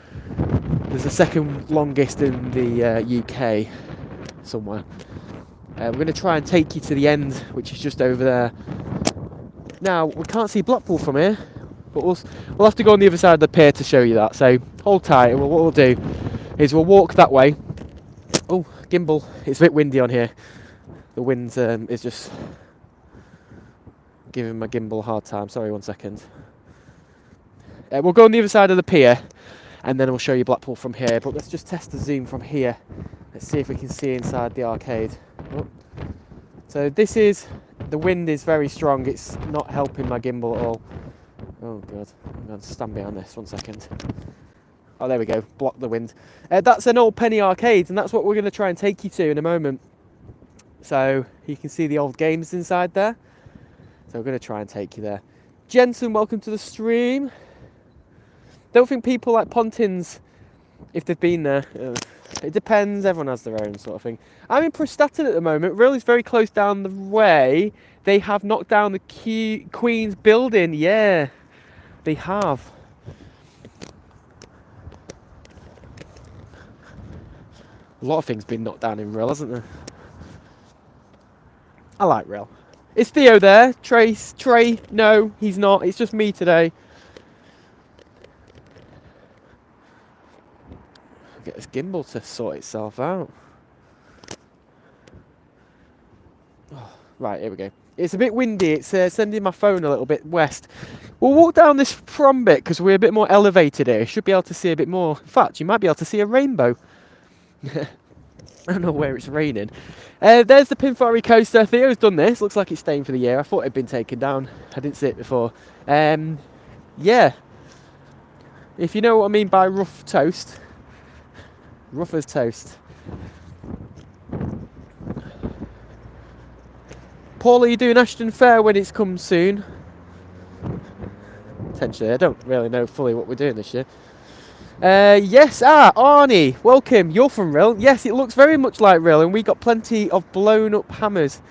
the second longest in the UK somewhere. We're going to try and take you to the end, which is just over there. Now, we can't see Blackpool from here, but we'll have to go on the other side of the pier to show you that. So hold tight, and what we'll do is we'll walk that way. Oh, gimbal. It's a bit windy on here. The wind is just giving my gimbal a hard time. Sorry, 1 second. We'll go on the other side of the pier, and then we'll show you Blackpool from here. But let's just test the zoom from here. Let's see if we can see inside the arcade. Oh. So the wind is very strong. It's not helping my gimbal at all. Oh god, I'm going to stand behind this. 1 second. Oh, there we go. Block the wind. That's an old penny arcade, and that's what we're going to try and take you to in a moment. So you can see the old games inside there. So we're going to try and take you there. Jensen, welcome to the stream. Don't think people like Pontins, if they've been there. It depends, everyone has their own sort of thing. I'm in Prestatyn at the moment. Rhyl is very close down the way. They have knocked down the Queen's building. Yeah, they have. A lot of things been knocked down in Rhyl, hasn't there? I like Rhyl. Is Theo there? Trey? No, he's not. It's just me today. Get this gimbal to sort itself out. Oh, right, here we go. It's a bit windy. It's sending my phone a little bit west. We'll walk down this prom bit because we're a bit more elevated here. Should be able to see a bit more. In fact, you might be able to see a rainbow. I don't know where it's raining. There's the Pinfari coaster. Theo's done this. Looks like it's staying for the year. I thought it'd been taken down. I didn't see it before. Yeah. If you know what I mean by rough toast. Rough as toast. Paul, are you doing Ashton Fair when it's come soon? Potentially. I don't really know fully what we're doing this year. Yes, Arnie, welcome. You're from Rhyl. Yes, it looks very much like Rhyl, and we got plenty of blown up hammers.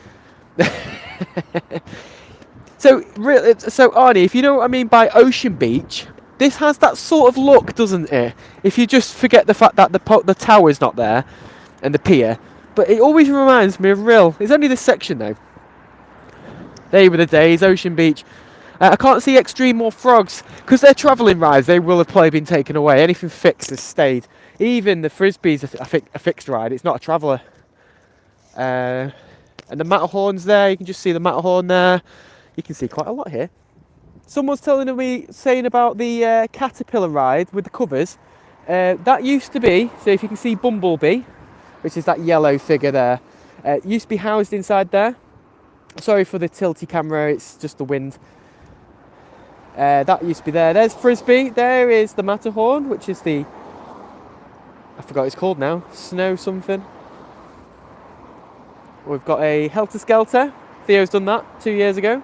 So Arnie, if you know what I mean by Ocean Beach, this has that sort of look, doesn't it? If you just forget the fact that the tower's not there, and the pier, but it always reminds me of Rhyl. It's only this section though. They were the days, Ocean Beach. I can't see Extreme or Frogs because they're travelling rides. They will have probably been taken away. Anything fixed has stayed. Even the Frisbee's a fixed ride. It's not a traveller. And the Matterhorn's there. You can just see the Matterhorn there. You can see quite a lot here. Someone's saying about the Caterpillar ride with the covers. That used to be, so if you can see Bumblebee, which is that yellow figure there, it used to be housed inside there. Sorry for the tilty camera, it's just the wind. That used to be there. There's Frisbee. There is the Matterhorn, which is I forgot what it's called now. Snow something. We've got a Helter Skelter. Theo's done that 2 years ago.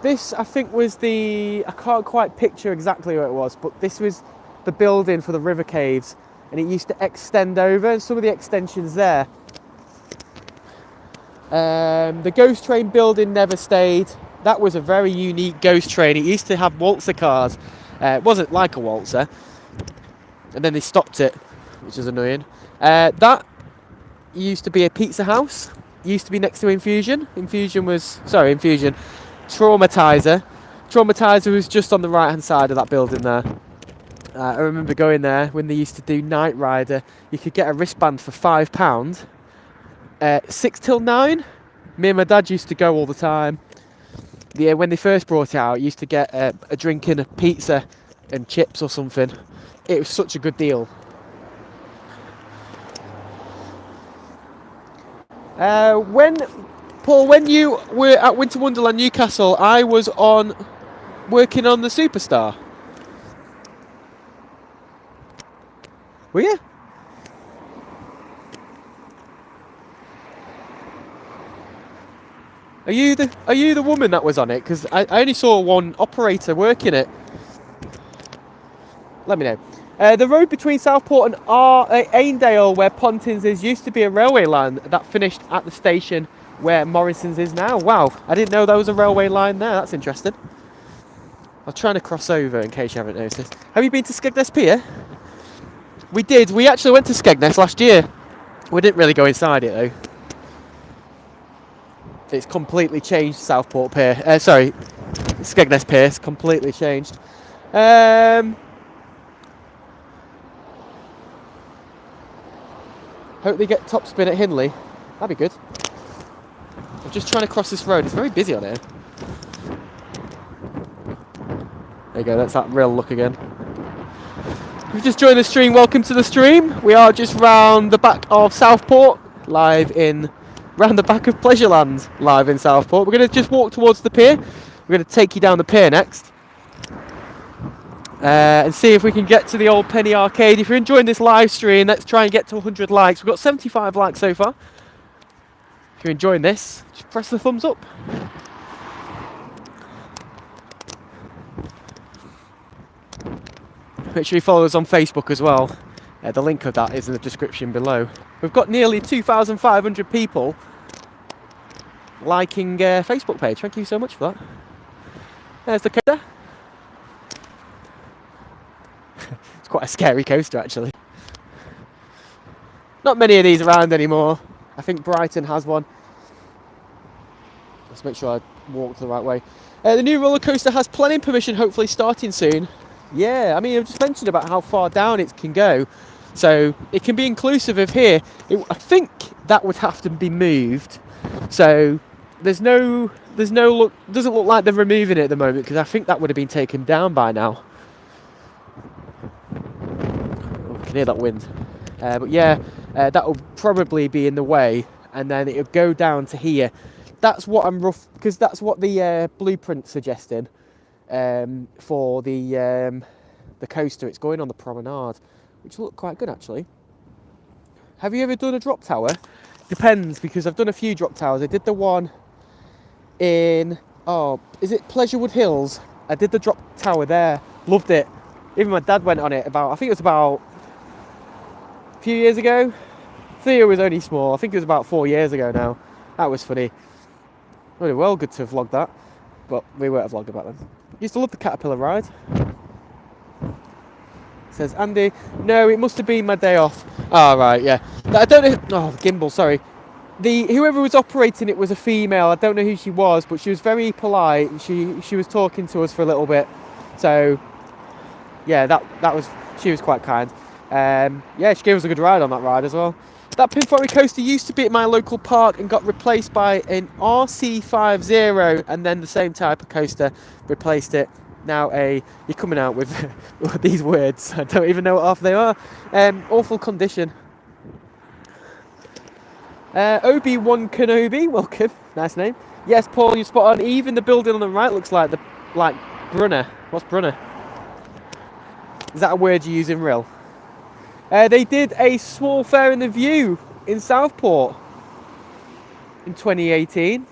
This, I think, was I can't quite picture exactly what it was, but this was the building for the river caves, and it used to extend over, and some of the extensions there. The Ghost Train building never stayed. That was a very unique Ghost Train. It used to have waltzer cars. It wasn't like a waltzer. And then they stopped it, which is annoying. That used to be a pizza house. Used to be next to Infusion. Infusion. Traumatizer. Traumatizer was just on the right hand side of that building there. I remember going there when they used to do Night Rider. You could get a wristband for £5. 6 till 9. Me and my dad used to go all the time. Yeah, when they first brought it out, you used to get a drink and a pizza and chips or something. It was such a good deal. When you were at Winter Wonderland Newcastle, I was working on the Superstar. Were you? Are you the woman that was on it? Because I only saw one operator working it. Let me know. The road between Southport and Ainedale, where Pontins is, used to be a railway line that finished at the station where Morrison's is now. Wow, I didn't know there was a railway line there. That's interesting. I'm trying to cross over in case you haven't noticed. Have you been to Skegness Pier? We did. We actually went to Skegness last year. We didn't really go inside it though. It's completely changed, Southport Pier. Skegness Pier. It's completely changed. Hope they get top spin at Hindley. That'd be good. I'm just trying to cross this road. It's very busy on here. There you go. That's that real look again. If you've just joined the stream, welcome to the stream. We are just round the back of Southport, round the back of Pleasureland, live in Southport. We're going to just walk towards the pier. We're going to take you down the pier next. And see if we can get to the old Penny Arcade. If you're enjoying this live stream, let's try and get to 100 likes. We've got 75 likes so far. If you're enjoying this, just press the thumbs up. Make sure you follow us on Facebook as well. The link of that is in the description below. We've got nearly 2,500 people liking Facebook page. Thank you so much for that. There's the coaster. It's quite a scary coaster actually. Not many of these around anymore. I think Brighton has one. Let's make sure I walk the right way. The new roller coaster has planning permission, hopefully starting soon. Yeah, I mean, I've just mentioned about how far down it can go. So it can be inclusive of here. I think that would have to be moved. So doesn't look like they're removing it at the moment, because I think that would have been taken down by now. Oh, I can hear that wind. But yeah, that will probably be in the way, and then it'll go down to here. That's what because that's what the blueprint's suggesting for the coaster. It's going on the promenade, which will look quite good actually. Have you ever done a drop tower? Depends, because I've done a few drop towers. I did the one in, is it Pleasurewood Hills? I did the drop tower there. Loved it. Even my dad went on it I think it was about a few years ago. Theo was only small. I think it was about 4 years ago now. That was funny. Really well good to vlog that, but we weren't vlogged about them. Used to love the caterpillar ride. Says Andy, no, it must have been my day off. Oh, right, yeah. I don't know. Oh, gimbal, sorry. Whoever was operating it was a female. I don't know who she was, but she was very polite. She was talking to us for a little bit. So, yeah, she was quite kind. Yeah, she gave us a good ride on that ride as well. That pinfall coaster used to be at my local park and got replaced by an RC50, and then the same type of coaster replaced it. Now you're coming out with these words. I don't even know what half they are. Awful condition. Obi-Wan Kenobi, welcome. Nice name. Yes, Paul, you're spot on. Even the building on the right looks like Brunner. What's Brunner? Is that a word you use in real? They did a small fair in the View in Southport in 2018.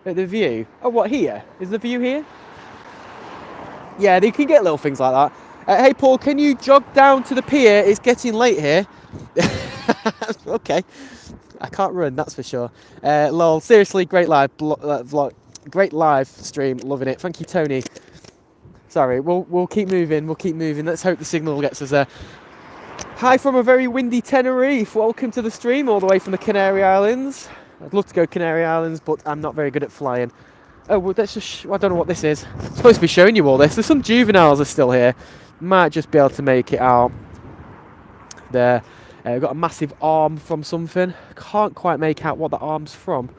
At the View. Oh, what, here? Is the View here? Yeah, they can get little things like that. Hey, Paul, can you jog down to the pier? It's getting late here. Okay. I can't run, that's for sure. Lol, seriously, great live vlog. Great live stream, loving it. Thank you, Tony. Sorry, we'll keep moving. Let's hope the signal gets us there. Hi from a very windy Tenerife. Welcome to the stream all the way from the Canary Islands. I'd love to go Canary Islands, but I'm not very good at flying. Oh, well, that's just, I don't know what this is. I'm supposed to be showing you all this. There's some juveniles are still here. Might just be able to make it out there. We've got a massive arm from something. Can't quite make out what the arm's from.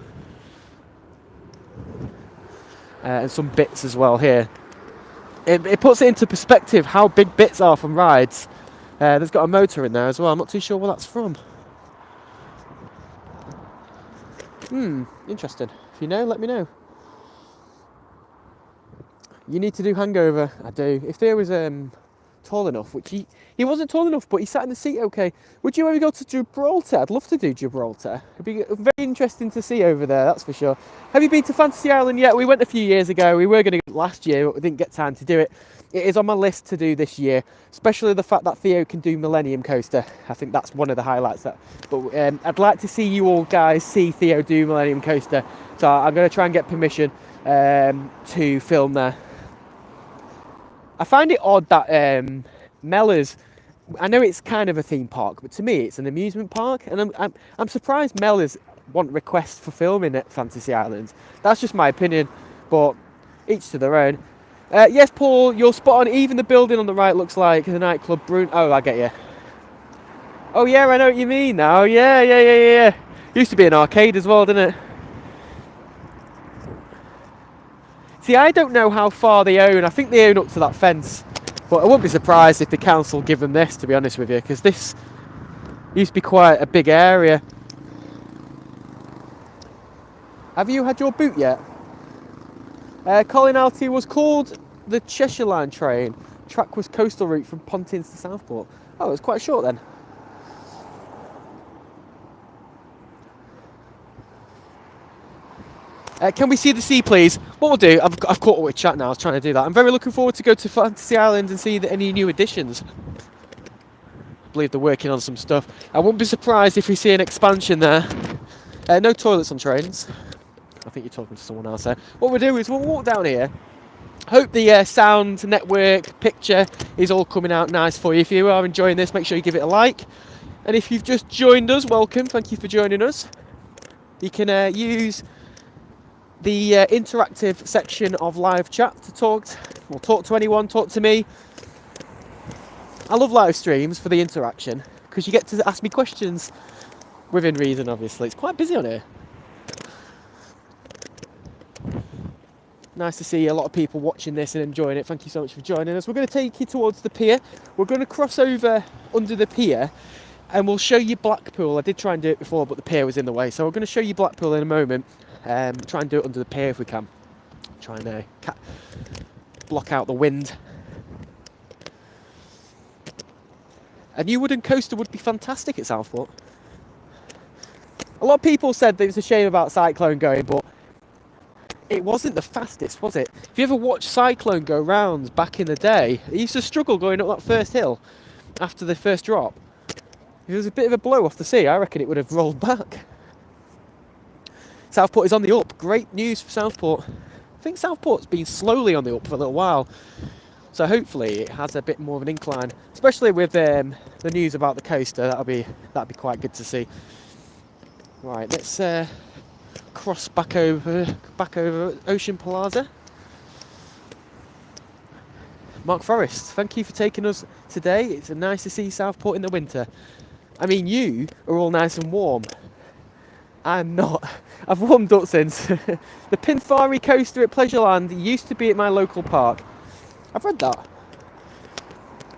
And some bits as well here. It puts it into perspective how big bits are from rides. There's got a motor in there as well. I'm not too sure what that's from. Interesting. If you know, let me know. You need to do hangover. I do. If there was tall enough, which he wasn't tall enough, but he sat in the seat okay. Would you ever go to Gibraltar? I'd love to do Gibraltar. It'd be very interesting to see over there, that's for sure. Have you been to Fantasy Island yet? We went a few years ago. We were going to go last year, but we didn't get time to do it. It is on my list to do this year, especially the fact that Theo can do Millennium Coaster. I think that's one of the highlights. But I'd like to see you all guys see Theo do Millennium Coaster. So I'm going to try and get permission to film there. I find it odd that Mellors, I know it's kind of a theme park, but to me it's an amusement park, and I'm surprised Mellors want requests for filming at Fantasy Island. That's just my opinion, but each to their own. Yes, Paul, you're spot on. Even the building on the right looks like the nightclub Brun. Oh, I get you. Oh yeah, I know what you mean now. Yeah. Used to be an arcade as well, didn't it? See, I don't know how far they own. I think they own up to that fence. But I wouldn't be surprised if the council give them this, to be honest with you, because this used to be quite a big area. Have you had your boot yet? Colin Alty was called the Cheshire Line train. Track was coastal route from Pontins to Southport. Oh, it was quite short then. Can we see the sea, please? What we'll do, I've caught up with chat now. I was trying to do that. I'm very looking forward to go to Fantasy Island and see any new additions. I believe they're working on some stuff. I wouldn't be surprised if we see an expansion there. No toilets on trains. I think you're talking to someone else there. What we'll do is we'll walk down here. Hope the sound, network, picture is all coming out nice for you. If you are enjoying this, make sure you give it a like. And if you've just joined us, welcome. Thank you for joining us. You can use the interactive section of live chat to talk to anyone, talk to me. I love live streams for the interaction because you get to ask me questions within reason, obviously. It's quite busy on here. Nice to see a lot of people watching this and enjoying it. Thank you so much for joining us. We're going to take you towards the pier. We're going to cross over under the pier and we'll show you Blackpool. I did try and do it before, but the pier was in the way. So we're going to show you Blackpool in a moment. Try and do it under the pier if we can. Try and block out the wind. A new wooden coaster would be fantastic at Southport. A lot of people said that it's a shame about Cyclone going, but it wasn't the fastest, was it? If you ever watched Cyclone go rounds back in the day, it used to struggle going up that first hill after the first drop. If it was a bit of a blow off the sea, I reckon it would have rolled back. Southport is on the up. Great news for Southport. I think Southport's been slowly on the up for a little while. So hopefully it has a bit more of an incline, especially with the news about the coaster. That'd be quite good to see. Right, let's cross back over Ocean Plaza. Mark Forrest, thank you for taking us today. It's nice to see Southport in the winter. I mean, you are all nice and warm. I'm not. I've warmed up since. The Pinfari coaster at Pleasureland used to be at my local park. I've read that.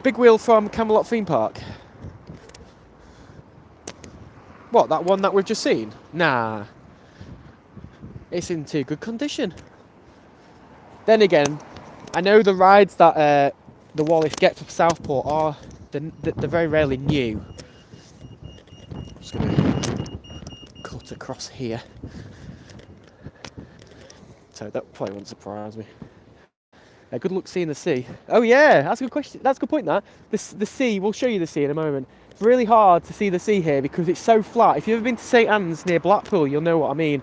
Big Wheel from Camelot Theme Park. What, that one that we've just seen? Nah. It's in too good condition. Then again, I know the rides that the Wallace get from Southport are they're very rarely new. Just going to cut across here. So that probably won't surprise me. Good luck seeing the sea. Oh yeah, that's a good question. That's a good point. That the sea. We'll show you the sea in a moment. It's really hard to see the sea here because it's so flat. If you've ever been to St Anne's near Blackpool, you'll know what I mean.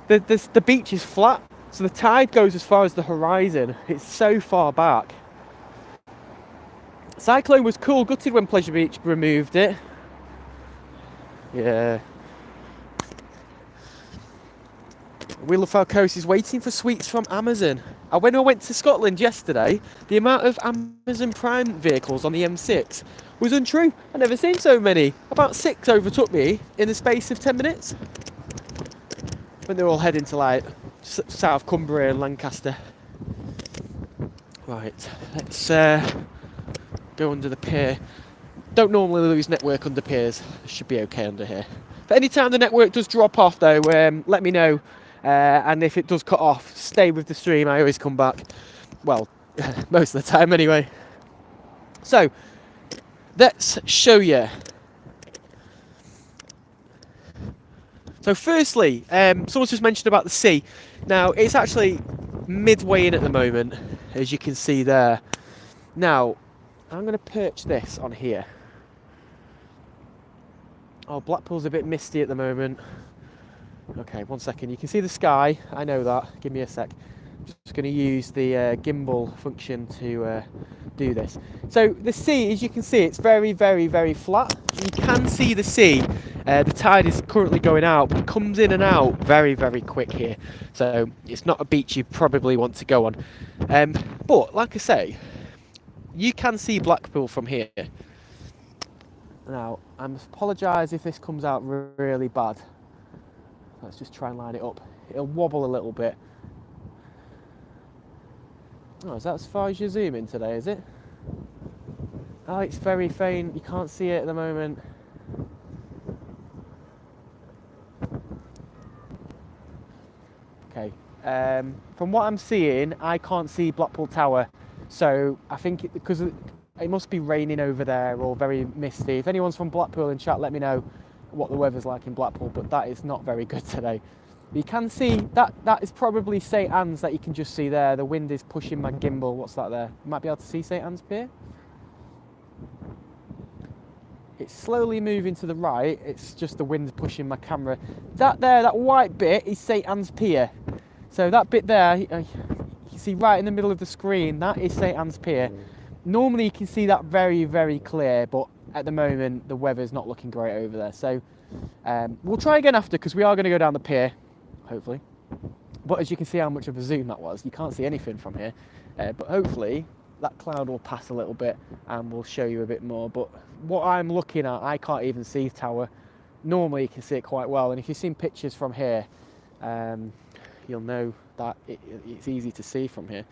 The beach is flat, so the tide goes as far as the horizon. It's so far back. Cyclone was cool, gutted when Pleasure Beach removed it. Yeah. Wheel of Falco's is waiting for sweets from Amazon. When I went to Scotland yesterday, the amount of Amazon Prime vehicles on the M6 was untrue. I've never seen so many. About 6 overtook me in the space of 10 minutes. When they were all heading to like South Cumbria and Lancaster. Right, let's go under the pier. Don't normally lose network under piers. Should be okay under here. But any time the network does drop off though, let me know. And if it does cut off, stay with the stream. I always come back. Well, most of the time anyway. So, let's show you. So firstly, someone's just mentioned about the sea. Now, it's actually midway in at the moment, as you can see there. Now, I'm going to perch this on here. Oh, Blackpool's a bit misty at the moment. Okay, 1 second. You can see the sky. I know that. Give me a sec. Just going to use the gimbal function to do this. So the sea, as you can see, it's very, very, very flat. You can see the sea. The tide is currently going out, but it comes in and out very, very quick here. So it's not a beach you probably want to go on. But like I say, you can see Blackpool from here. Now, I apologise if this comes out really bad. Let's just try and line it up. It'll wobble a little bit. Oh, is that as far as you zoom in today, is it? Oh, it's very faint. You can't see it at the moment. Okay. From what I'm seeing, I can't see Blackpool Tower. So I think because it must be raining over there or very misty. If anyone's from Blackpool in chat, let me know what the weather's like in Blackpool, but that is not very good today. You can see that is probably St Anne's that you can just see there. The wind is pushing my gimbal. What's that there? You might be able to see St Anne's Pier. It's slowly moving to the right. It's just the wind pushing my camera. That white bit is St Anne's Pier. So that bit there, you can see right in the middle of the screen, that is St Anne's Pier. Normally you can see that very, very clear, but at the moment the weather's not looking great over there. So we'll try again after, because we are going to go down the pier, hopefully. But as you can see how much of a zoom that was, you can't see anything from here. But hopefully that cloud will pass a little bit and we'll show you a bit more. But what I'm looking at, I can't even see the tower. Normally you can see it quite well, and if you've seen pictures from here, you'll know that it's easy to see from here.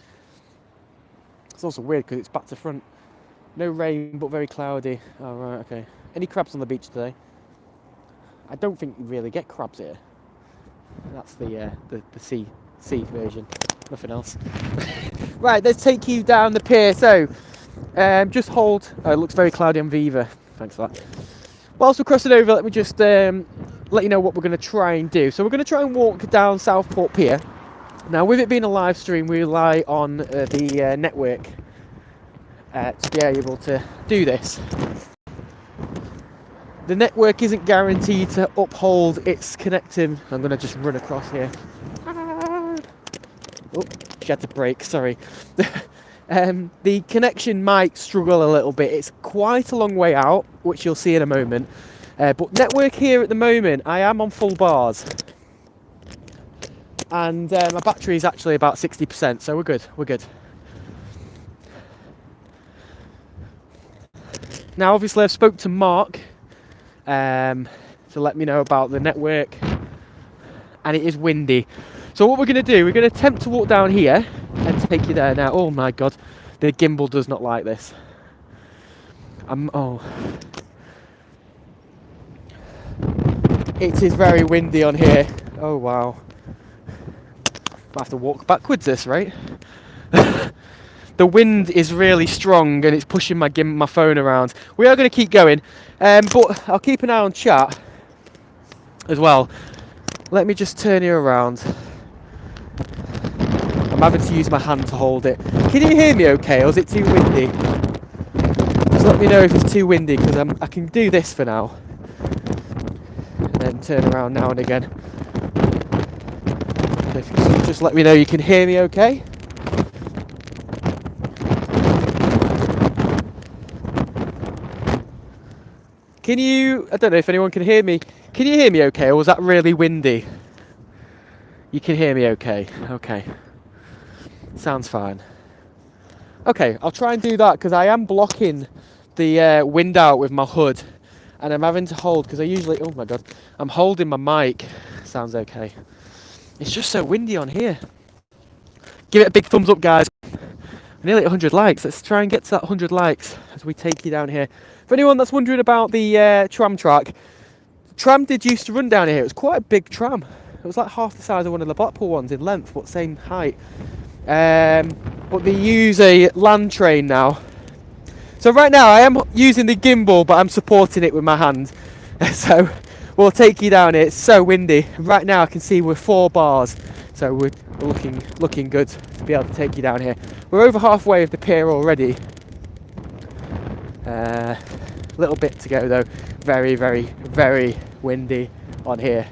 It's also weird because it's back to front. No rain, but very cloudy. Oh, right, okay. Any crabs on the beach today? I don't think you really get crabs here. That's the sea version. Nothing else. Right, let's take you down the pier. So, just hold. Oh, it looks very cloudy on Viva. Thanks for that. Whilst we're crossing over, let me just let you know what we're going to try and do. So we're going to try and walk down Southport Pier. Now, with it being a live stream, we rely on the network to be able to do this. The network isn't guaranteed to uphold its connecting. I'm going to just run across here. Oh, she had to brake, sorry. The connection might struggle a little bit. It's quite a long way out, which you'll see in a moment. But network here at the moment, I am on full bars. And my battery is actually about 60%, so we're good, we're good. Now, obviously, I've spoke to Mark to let me know about the network, and it is windy. So what we're going to do, we're going to attempt to walk down here and take you there now. Oh my god, the gimbal does not like this. It is very windy on here. Oh wow. I have to walk backwards this, right? The wind is really strong and it's pushing my phone around. We are going to keep going, but I'll keep an eye on chat as well. Let me just turn you around. I'm having to use my hand to hold it. Can you hear me okay, or is it too windy? Just let me know if it's too windy, because I can do this for now. And then turn around now and again. So if you can just let me know you can hear me okay. Can you, I don't know if anyone can hear me. Can you hear me okay, or was that really windy? You can hear me okay. Okay. Sounds fine. Okay, I'll try and do that because I am blocking the wind out with my hood, and I'm having to hold because I usually, oh my god, I'm holding my mic. Sounds okay. It's just so windy on here. Give it a big thumbs up, guys. Nearly 100 likes. Let's try and get to that 100 likes as we take you down here. For anyone that's wondering about the tram track, tram did used to run down here. It was quite a big tram. It was like half the size of one of the Blackpool ones in length, but same height. But they use a land train now. So right now I am using the gimbal, but I'm supporting it with my hand. So we'll take you down here. It's so windy. Right now I can see we're 4 bars, so we're looking good to be able to take you down here. We're over halfway of the pier already. Little bit to go though. Very, very, very windy on here.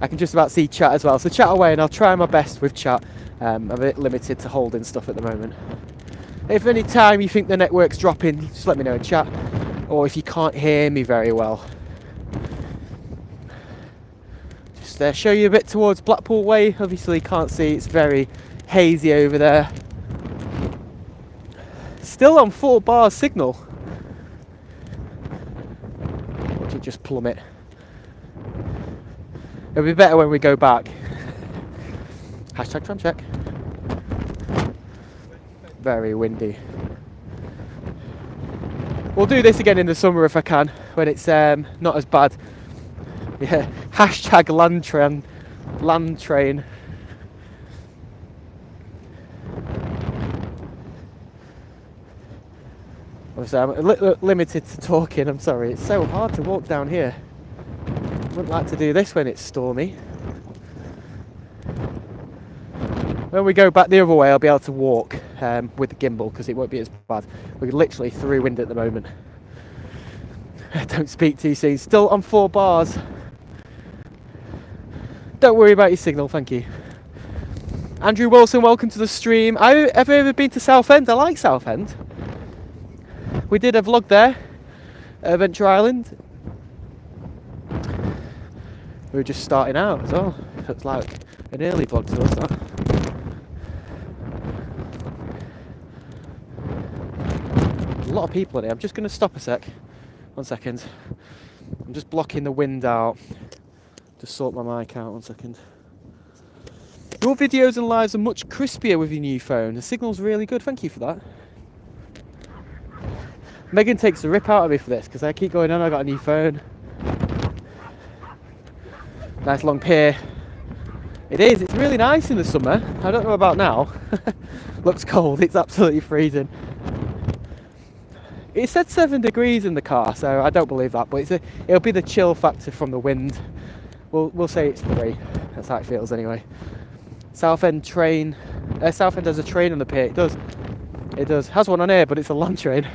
I can just about see chat as well, so chat away and I'll try my best with chat. I'm a bit limited to holding stuff at the moment. If any time you think the network's dropping, just let me know in chat, or if you can't hear me very well. Just show you a bit towards Blackpool Way. Obviously you can't see, it's very hazy over there. Still on 4 bars signal. Watch it just plummet. It'll be better when we go back. Hashtag tram check. Very windy. We'll do this again in the summer if I can, when it's not as bad. Yeah. Hashtag land train. Obviously I'm limited to talking, I'm sorry. It's so hard to walk down here. I wouldn't like to do this when it's stormy. When we go back the other way, I'll be able to walk with the gimbal because it won't be as bad. We're literally through wind at the moment. Don't speak too soon. Still on 4 bars. Don't worry about your signal, thank you. Andrew Wilson, welcome to the stream. Have you ever been to Southend? I like Southend. We did a vlog there at Adventure Island. We were just starting out as well. It's like an early vlog to us, that. A lot of people in here. I'm just going to stop a sec. 1 second. I'm just blocking the wind out. Just sort my mic out. 1 second. Your videos and lives are much crispier with your new phone. The signal's really good. Thank you for that. Megan takes the rip out of me for this because I keep going on. I got a new phone. Nice long pier. It is. It's really nice in the summer. I don't know about now. Looks cold. It's absolutely freezing. It said 7 degrees in the car, so I don't believe that. But it'll be the chill factor from the wind. We'll say it's 3. That's how it feels anyway. Southend train. Southend has a train on the pier. It does. It does. Has one on here, but it's a land train.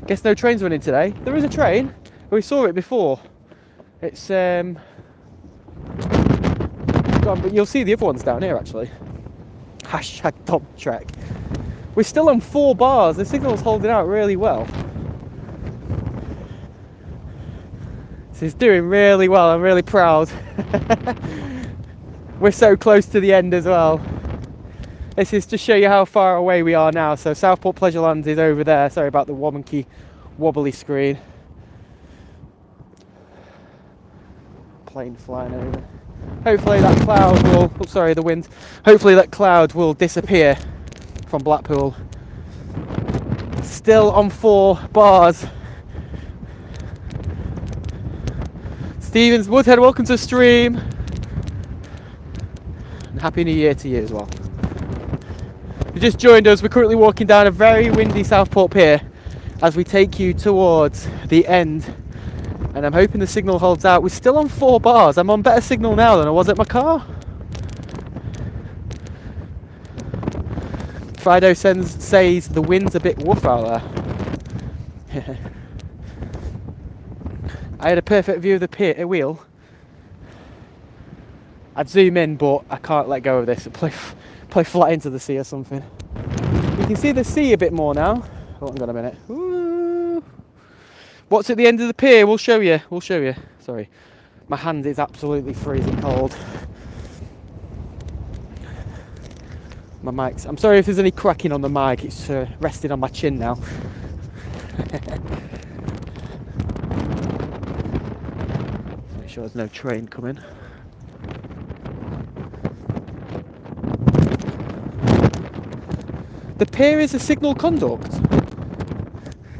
Guess no trains running today. There is a train. We saw it before. It's gone, but you'll see the other ones down here actually. Hashtag Tom Trek. We're still on 4 bars. The signal's holding out really well. This is doing really well. I'm really proud. We're so close to the end as well. This is to show you how far away we are now. So Southport Pleasureland is over there. Sorry about the wonky wobbly screen. Plane flying over. Hopefully that cloud will, oh sorry, the wind. Hopefully that cloud will disappear from Blackpool. Still on 4 bars. Stevens Woodhead, welcome to the stream. And Happy New Year to you as well. If you just joined us, we're currently walking down a very windy Southport Pier as we take you towards the end. And I'm hoping the signal holds out. We're still on 4 bars. I'm on better signal now than I was at my car. Fido says the wind's a bit woof out there. I had a perfect view of the pier wheel. I'd zoom in, but I can't let go of this. Play flat into the sea or something. You can see the sea a bit more now. Oh, hang on a minute. Ooh. What's at the end of the pier? We'll show you. We'll show you. Sorry. My hand is absolutely freezing cold. My mic's... I'm sorry if there's any cracking on the mic. It's resting on my chin now. Make sure there's no train coming. The pier is a signal conduct.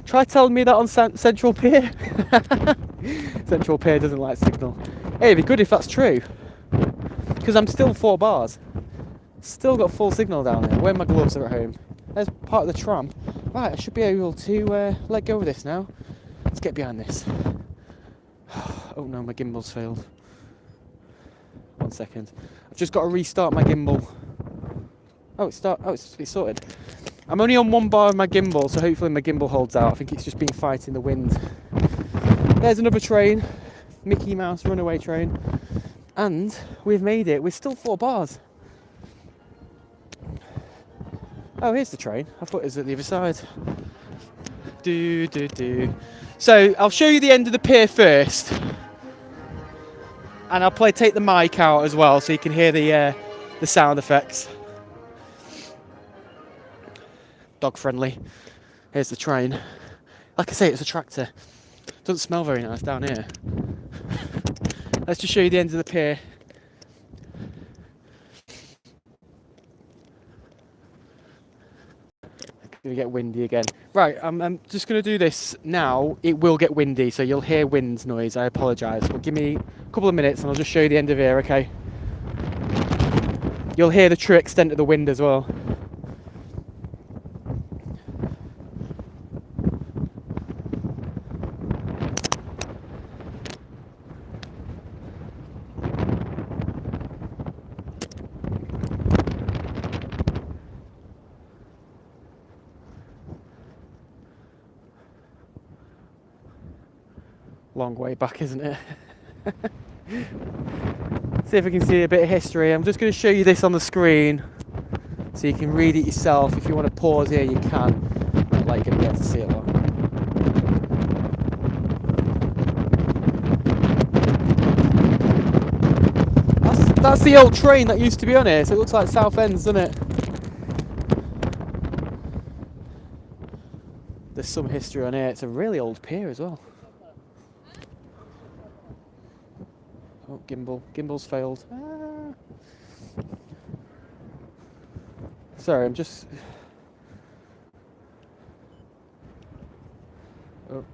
Try telling me that on Central Pier. Central Pier doesn't like signal. Hey, it'd be good if that's true. Because I'm still 4 bars. Still got full signal down there. Where my gloves are at home. There's part of the tram. Right, I should be able to let go of this now. Let's get behind this. Oh no, my gimbal's failed. 1 second. I've just got to restart my gimbal. Oh, it's sorted. I'm only on 1 bar of my gimbal, so hopefully my gimbal holds out. I think it's just been fighting the wind. There's another train. Mickey Mouse runaway train. And we've made it. We're still 4 bars. Oh, here's the train. I thought it was at the other side. So, I'll show you the end of the pier first. And I'll take the mic out as well, so you can hear the sound effects. Dog friendly. Here's the train. Like I say, it's a tractor. Doesn't smell very nice down here. Let's just show you the end of the pier. It's gonna get windy again. Right, I'm just gonna do this now. It will get windy, so you'll hear wind noise. I apologise, but give me a couple of minutes and I'll just show you the end of here, okay? You'll hear the true extent of the wind as well. Long way back, isn't it? See if we can see a bit of history. I'm just going to show you this on the screen so you can read it yourself. If you want to pause here, you can. Not like you're going to be able to see it all. That's the old train that used to be on here, so it looks like Southend, doesn't it? There's some history on here. It's a really old pier as well. Oh, gimbal's failed. Sorry, I'm just... Oh,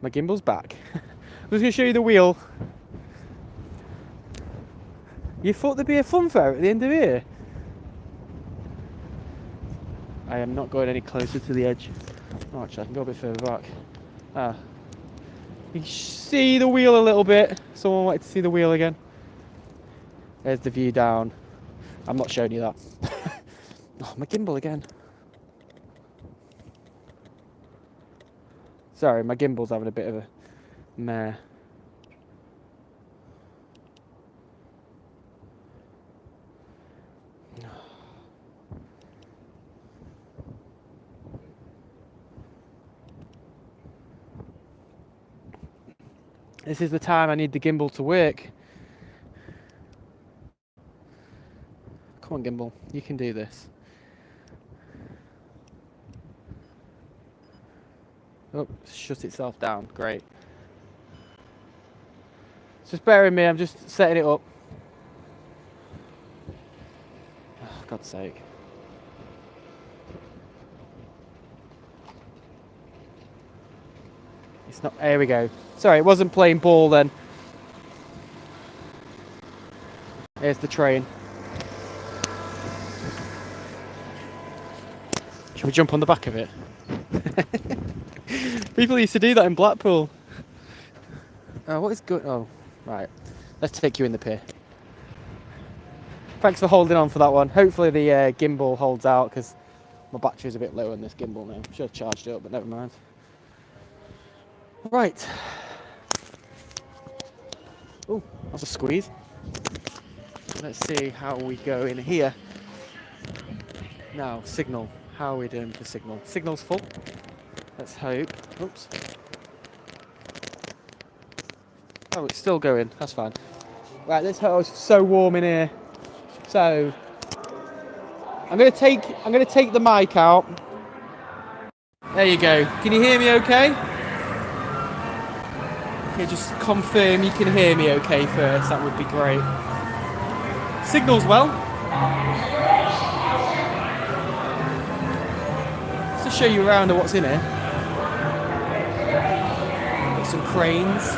my gimbal's back. I'm just going to show you the wheel. You thought there'd be a fun fair at the end of here? I am not going any closer to the edge. Oh, actually, I can go a bit further back. You can see the wheel a little bit. Someone wanted to see the wheel again. There's the view down. I'm not showing you that. Oh, my gimbal again. Sorry, my gimbal's having a bit of a mare. This is the time I need the gimbal to work. Come on, gimbal, you can do this. Oh, shut itself down. Great. Just bear with me, I'm just setting it up. Oh, God's sake. It's not... There we go. Sorry, it wasn't playing ball then. Here's the train. Should we jump on the back of it? People used to do that in Blackpool. What is good? Oh, right. Let's take you in the pier. Thanks for holding on for that one. Hopefully the gimbal holds out because my battery's a bit low on this gimbal now. Should have charged it up, but never mind. Right. Oh, that's a squeeze. Let's see how we go in here. Now, signal. How are we doing for signal? Signal's full. Let's hope. Oops. Oh, it's still going. That's fine. Right, this hotel's so warm in here. So I'm gonna take the mic out. There you go. Can you hear me okay? Okay, just confirm you can hear me okay first. That would be great. Signals well. Just to show you around what's in here. Got some cranes.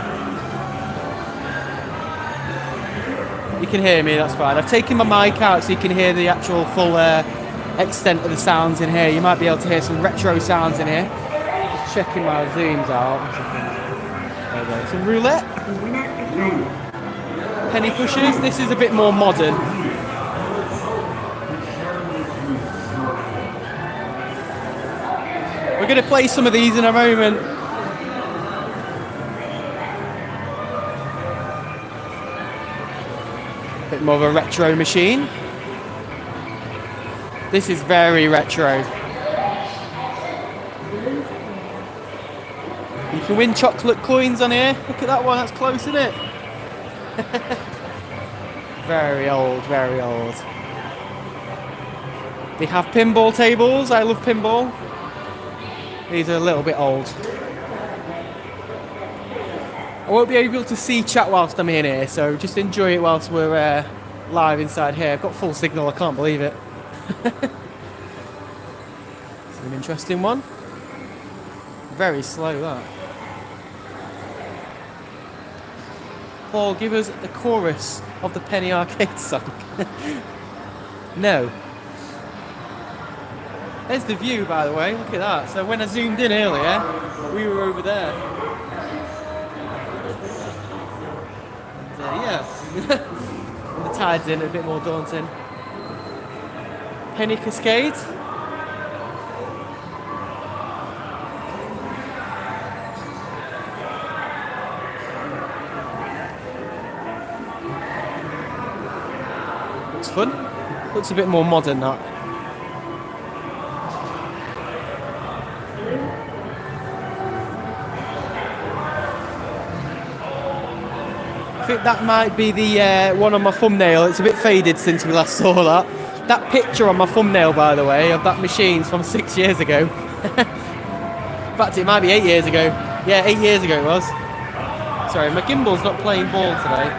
You can hear me, that's fine. I've taken my mic out so you can hear the actual full extent of the sounds in here. You might be able to hear some retro sounds in here. Just checking my zooms out. There we go. Some roulette. Penny pushers. This is a bit more modern. We're going to play some of these in a moment. Bit more of a retro machine. This is very retro. You can win chocolate coins on here. Look at that one, that's close, isn't it? Very old, very old. They have pinball tables. I love pinball. These are a little bit old. I won't be able to see chat whilst I'm in here, so just enjoy it whilst we're live inside here. I've got full signal, I can't believe it. It's an interesting one. Very slow, that. Paul, give us the chorus of the Penny Arcade song. No. There's the view, by the way, look at that. So when I zoomed in earlier, we were over there. Yeah, and the tide's in, a bit more daunting. Penny Cascade. Looks fun. Looks a bit more modern, that. I think that might be the one on my thumbnail. It's a bit faded since we last saw that. That picture on my thumbnail, by the way, of that machine's from 6 years ago. In fact, it might be 8 years ago. Yeah, 8 years ago it was. Sorry, my gimbal's not playing ball today.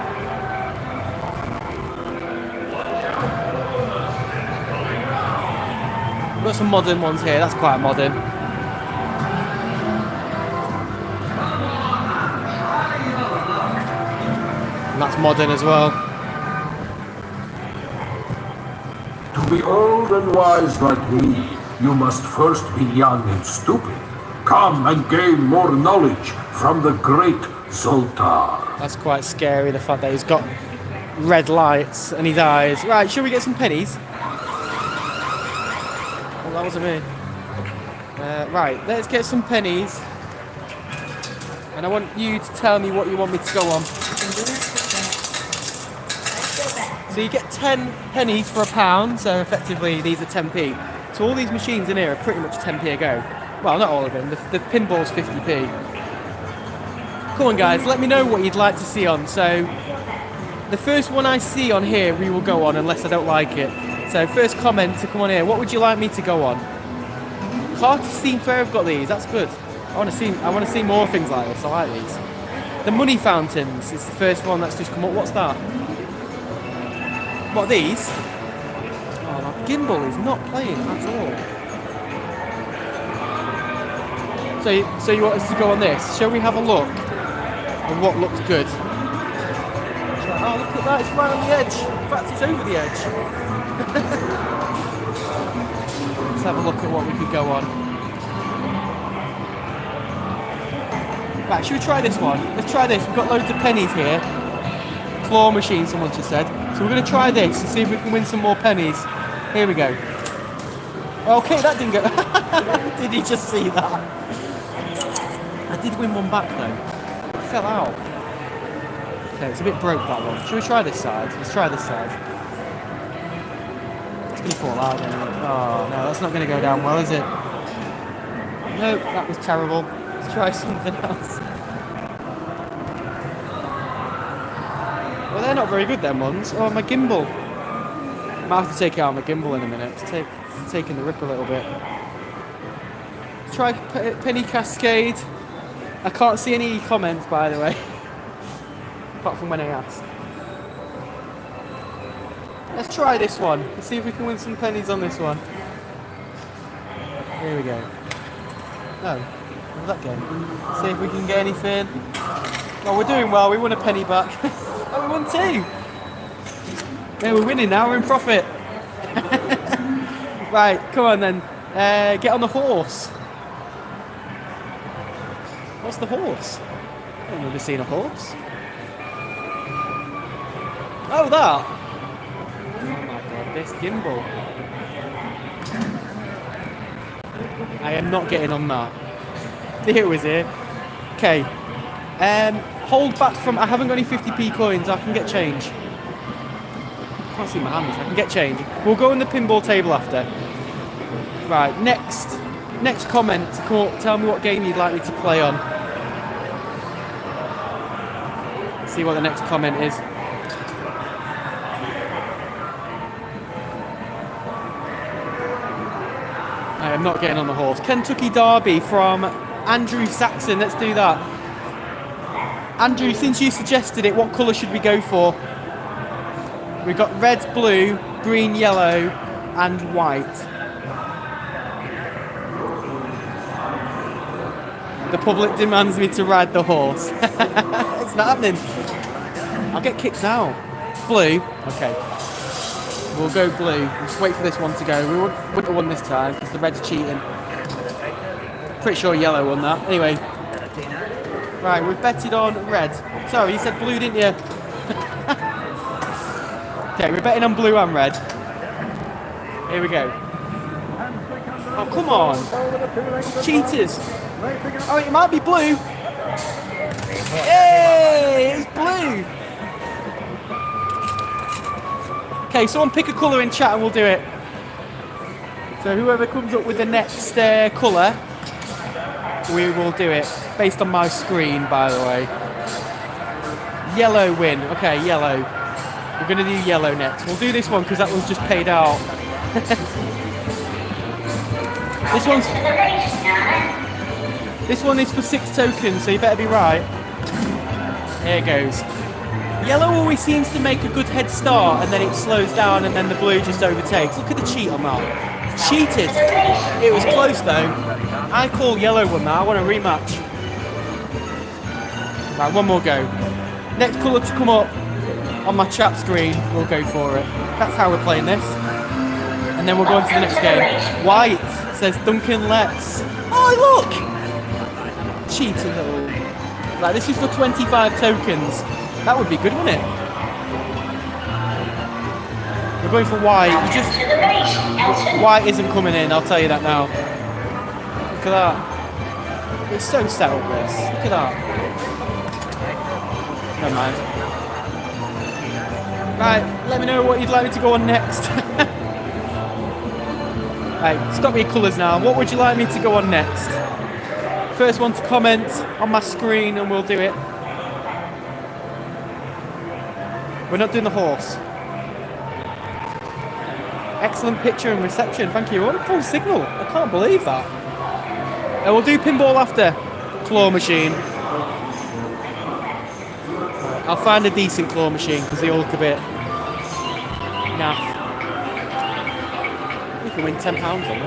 We've got some modern ones here. That's quite modern. And that's modern as well.
To be old and wise like me, you must first be young and stupid. Come and gain more knowledge from the great Zoltar.
That's quite scary, the fact that he's got red lights in his eyes. Right, shall we get some pennies? Oh, that wasn't me. Right, let's get some pennies. And I want you to tell me what you want me to go on. So you get 10 pennies for £1, so effectively these are 10p. So all these machines in here are pretty much 10p a go. Well, not all of them, the pinball's 50p. Come on guys, let me know what you'd like to see on. So the first one I see on here we will go on unless I don't like it. So first comment to come on here, what would you like me to go on? Carter Steam Fair have got these, that's good. I want to see more things like this, I like these. The money fountains is the first one that's just come up. What's that? What, these? Oh, my gimbal is not playing at all. So you want us to go on this? Shall we have a look at what looks good? Oh, look at that, it's right on the edge. In fact, it's over the edge. Let's have a look at what we could go on. Right, should we try this one? Let's try this. We've got loads of pennies here. Claw machine, someone just said. So we're going to try this and see if we can win some more pennies. Here we go. Okay, that didn't go. Did you just see that? I did win one back though. It fell out. Okay, it's a bit broke, that one. Should we try this side? Let's try this side. Let's going to fall out, isn't it? Oh, no, that's not going to go down well, is it? No, that was terrible. Let's try something else. Well, they're not very good, them ones. Oh, my gimbal. I might have to take out my gimbal in a minute. It's taking the rip a little bit. Let's try Penny Cascade. I can't see any comments, by the way. Apart from when I asked. Let's try this one. Let's see if we can win some pennies on this one. Here we go. No, how's that going? See if we can get anything. Oh, we're doing well. We won a penny back. Oh, we won 2. Yeah, we're winning now. We're in profit. Right, come on then. Get on the horse. What's the horse? I've never seen a horse. Oh, that. Oh my god, this gimbal. I am not getting on that. Here was it. Okay. Hold back from. I haven't got any 50p coins. I can get change. I can't see my hands. I can get change. We'll go on the pinball table after. Right. Next comment. Tell me what game you'd like me to play on. See what the next comment is. I am not getting on the horse. Kentucky Derby from Andrew Saxon. Let's do that. Andrew, since you suggested it, what colour should we go for? We've got red, blue, green, yellow, and white. The public demands me to ride the horse. It's not happening. I'll get kicked out. Blue. Okay. We'll go blue. We'll just wait for this one to go. We wouldn't have won this time because the red's cheating. Pretty sure yellow won that. Anyway. Right, we've betted on red. Sorry, you said blue, didn't you? Okay, we're betting on blue and red. Here we go. Oh, come on. Cheaters. Oh, it might be blue. Hey, it's blue. Okay, someone pick a colour in chat and we'll do it. So whoever comes up with the next colour, we will do it. Based on my screen, by the way. Yellow win. Okay, yellow. We're going to do yellow next. We'll do this one because that one's just paid out. This one is for 6 tokens, so you better be right. Here it goes. Yellow always seems to make a good head start and then it slows down and then the blue just overtakes. Look at the cheat on that. It's cheated. It was close though. I call yellow won that. I want a rematch. Right, one more go. Next colour to come up on my chat screen, we'll go for it. That's how we're playing this. And then we'll go on to the next game. White, says Duncan Letts. Oh, look! Cheating little. Right, this is for 25 tokens. That would be good, wouldn't it? We're going for white. White isn't coming in, I'll tell you that now. Look at that. It's so set up, this. Look at that. Never mind. Right, let me know what you'd like me to go on next. Right, stop your colours now. What would you like me to go on next? First one to comment on my screen and we'll do it. We're not doing the horse. Excellent picture and reception, thank you. What a full signal. I can't believe that. We'll do pinball after. Claw machine. I'll find a decent claw machine because they all look a bit naff. You can win £10 on them.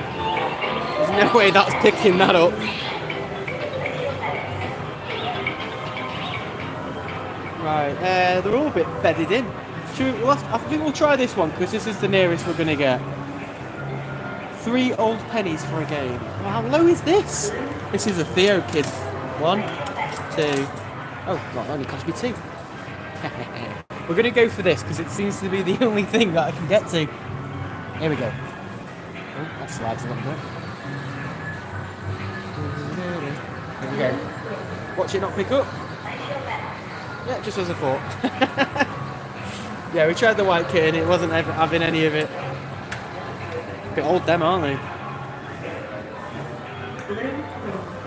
There's no way that's picking that up. Right, they're all a bit bedded in. I think we'll try this one because this is the nearest we're going to get. 3 old pennies for a game. Well, how low is this? This is a Theo kid. 1, 2. Oh, well, it only cost me 2. We're going to go for this because it seems to be the only thing that I can get to. Here we go. Oh, that slides a little bit. Here we go. Watch it not pick up. Yeah, just as I thought. Yeah, we tried the white kit and it wasn't having any of it. bit old, them, aren't they?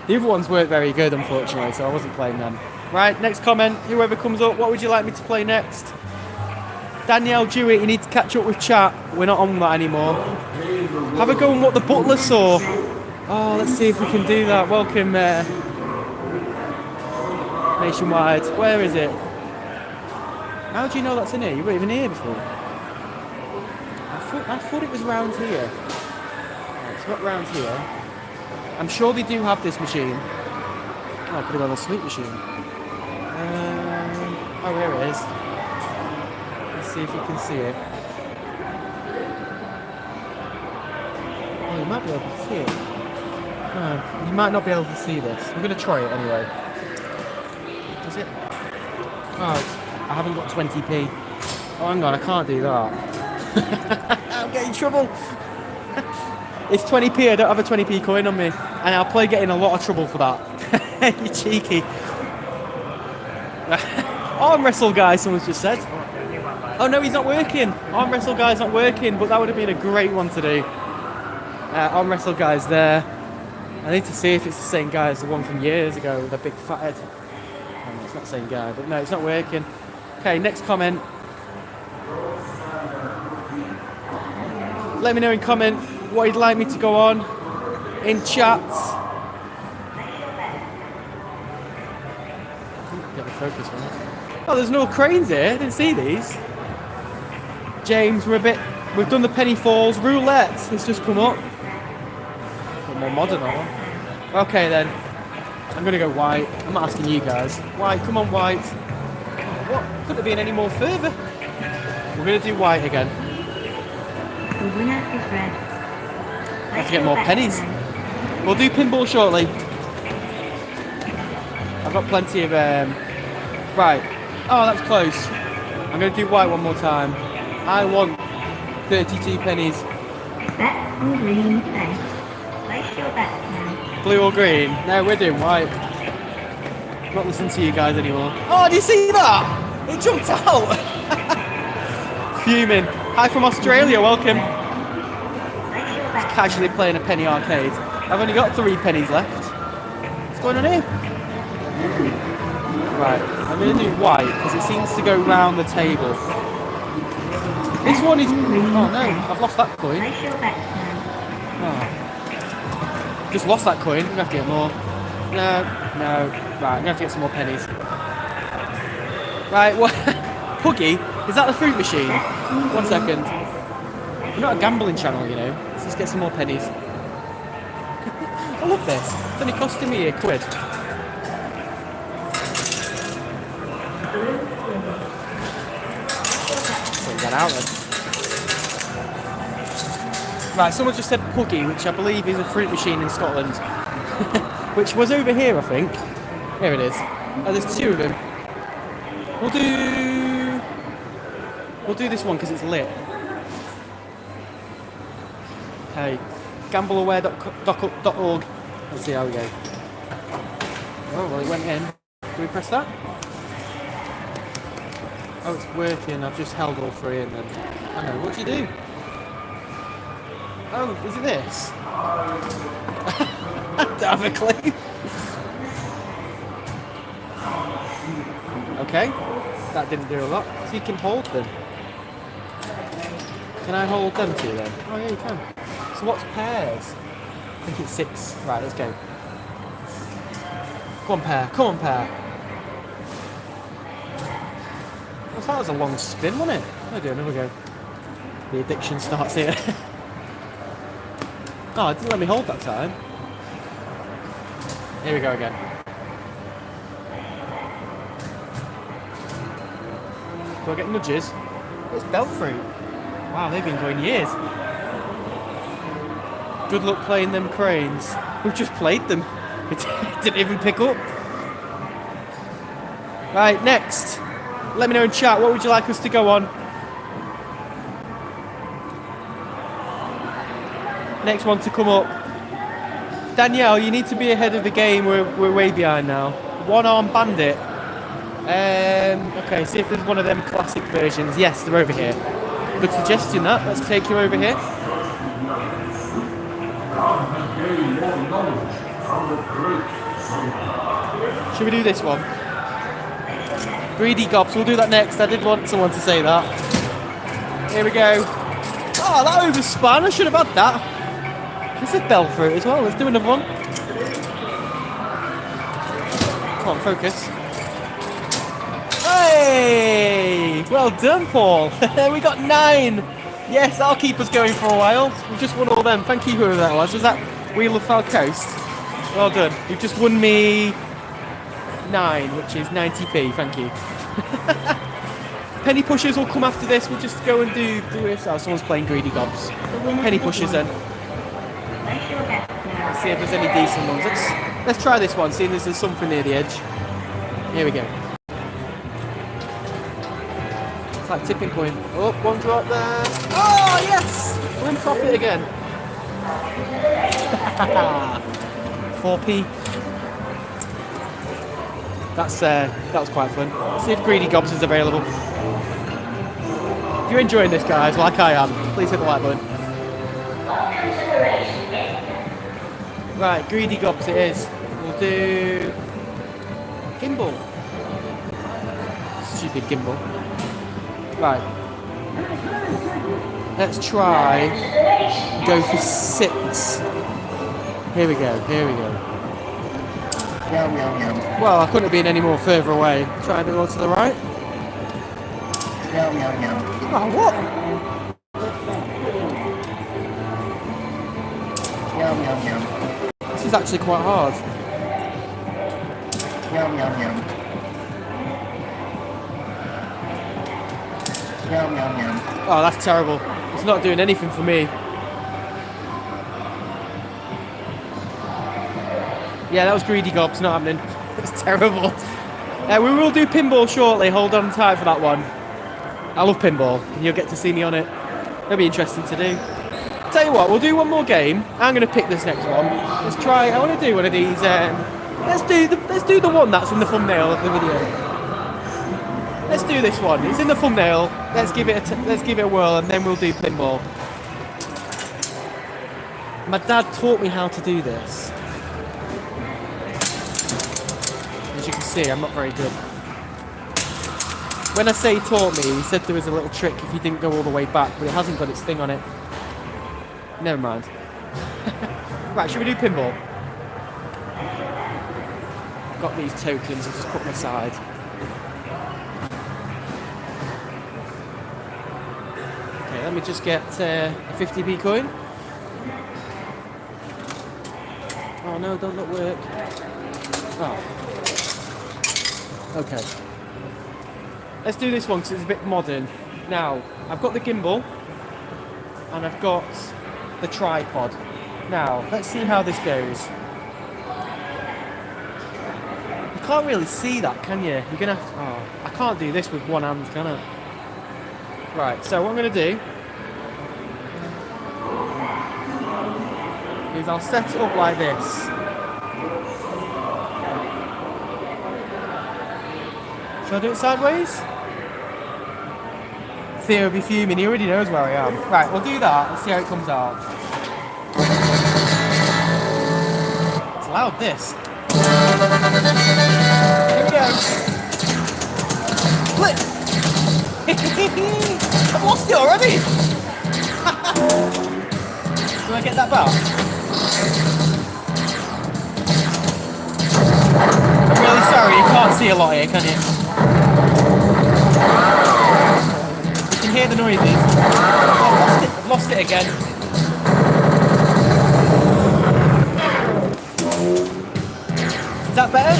The other ones weren't very good, unfortunately, so I wasn't playing them. Right, next comment. Whoever comes up, what would you like me to play next? Danielle Jewett, you need to catch up with chat. We're not on that anymore. Have a go on what the butler saw. Oh, let's see if we can do that. Welcome, Nationwide. Where is it? How do you know that's in here? You weren't even here before. I thought it was round here. Right, it's not round here. I'm sure they do have this machine. Oh, I could have gone on a sweet machine. Oh, here it is. Let's see if you can see it. Oh, you might be able to see it. No, you might not be able to see this. We're going to try it anyway. Is it? Oh, I haven't got 20p. Oh, hang on, I can't do that. I'll get in trouble. It's 20p, I don't have a 20p coin on me. And I'll probably get in a lot of trouble for that. You cheeky. Arm wrestle guy, someone's just said. Oh no, he's not working. Arm wrestle guy's not working, but that would have been a great one to do. Arm wrestle guy's there. I need to see if it's the same guy as the one from years ago with a big fat head. Oh, no, it's not the same guy, but no, it's not working. Okay, next comment. Let me know in comment what you'd like me to go on in chat. Get the focus right. Oh, there's no cranes here. I didn't see these. James, we've done the penny falls. Roulette has just come up. A more modern one. Okay then. I'm gonna go white. I'm not asking you guys. White, come on white. What? Couldn't have been any more further. We're gonna do white again.
The winner is red.
Have to get more pennies. We'll do pinball shortly. I've got plenty of right. Oh, that's close. I'm going to do white one more time. I want 32 pennies.
Bet on green then. Place your bet now.
Blue or green? No, we're doing white. I'm not listening to you guys anymore. Oh, do you see that? It jumped out. Fuming. Hi from Australia, welcome. Just casually playing a penny arcade. I've only got 3 pennies left. What's going on here? Right, I'm going to do white because it seems to go round the table. This one is... Oh no, I've lost that coin.
Place your bet now.
Oh. Just lost that coin. I'm going to have to get more. No. Right, I'm going to have to get some more pennies. Right, what? Puggy? Is that the fruit machine? 1 second. We're not a gambling channel, you know. Let's just get some more pennies. I love this. It's only costing me £1. That out then. Right, someone just said Puggy, which I believe is a fruit machine in Scotland. Which was over here, I think. Here it is. Oh, there's 2 of them. We'll do this one because it's lit. Okay. Gambleaware.org. Let's see how we go. Oh, well, it went in. Do we press that? Oh, it's working. I've just held all 3 and then... I know. What do you do? Oh, is it this? I don't have a clue. Okay. That didn't do a lot. So you can hold them. Can I hold them too then? Oh yeah, you can. So what's pairs? I think it's 6. Right, let's go. Come on, pair. Come on, pair. Well, that was a long spin, wasn't it? I'll do another go. The addiction starts here. Oh, it didn't let me hold that time. Here we go again. Do I get nudges? It's belt fruit. Wow, they've been going years. Good luck playing them cranes. We've just played them. It didn't even pick up. Right, next. Let me know in chat, what would you like us to go on? Next one to come up. Danielle, you need to be ahead of the game. We're way behind now. One Arm Bandit. Okay, see if there's one of them classic versions. Yes, they're over here. Good suggestion that. Let's take you over here.
Come and gain more knowledge from the great Zone.
Should we do this one? Greedy gobs, we'll do that next. I did want someone to say that. Here we go. Oh, that overspan, I should have had that. There's a bell for it as well. Let's do another one. Come on, focus. Hey! Well done, Paul. We got 9. Yes, that'll keep us going for a while. We've just won all them. Thank you, whoever that was. Was that Wheel of Foul Coast? Well done. You've just won me 9, which is 90p. Thank you. Penny pushers will come after this. We'll just go and do this. Oh, someone's playing greedy gobs. Penny pushers then. Let's see if there's any decent ones. Let's try this one, seeing as there's something near the edge. Here we go. It's like tipping point. Oh, one drop there. Oh, yes! We're in profit again. 4p. That was quite fun. Let's see if Greedy Gobs is available. If you're enjoying this, guys, like I am, please hit the like button. Right, Greedy Gobs it is. We'll do Gimbal. Stupid Gimbal. Right. Let's try go for 6. Here we go. Well, I couldn't have been any more further away. Try a bit more to the right. Oh, what? This is actually quite hard. Oh, that's terrible. It's not doing anything for me. Yeah, that was Greedy Gobs, not happening. It's terrible. We will do pinball shortly. Hold on tight for that one. I love pinball, and you'll get to see me on it. It'll be interesting to do. Tell you what, we'll do one more game. I'm going to pick this next one. Let's try. I want to do one of these. Let's do the one that's in the thumbnail of the video. Let's do this one. It's in the thumbnail. Let's give it a whirl, and then we'll do pinball. My dad taught me how to do this. As you can see, I'm not very good. When I say he taught me, he said there was a little trick if you didn't go all the way back, but it hasn't got its thing on it. Never mind. Right, should we do pinball? I've got these tokens, I'll just put them aside. Okay, let me just get a 50p coin. Oh no, don't look work. Oh. Okay. Let's do this one because it's a bit modern. Now, I've got the gimbal and I've got the tripod. Now, let's see how this goes. You can't really see that, can you? You're gonna have to, oh, I can't do this with one hand, can I? Right, so what I'm gonna do is I'll set it up like this. Should I do it sideways? Theo will be fuming, he already knows where I am. Right, we'll do that and see how it comes out. It's loud, this. Here we go. Flip! I've lost it already! Do I get that back? I'm really sorry, you can't see a lot here, can you? Hear the noises. Oh, I've lost it again. Is that better?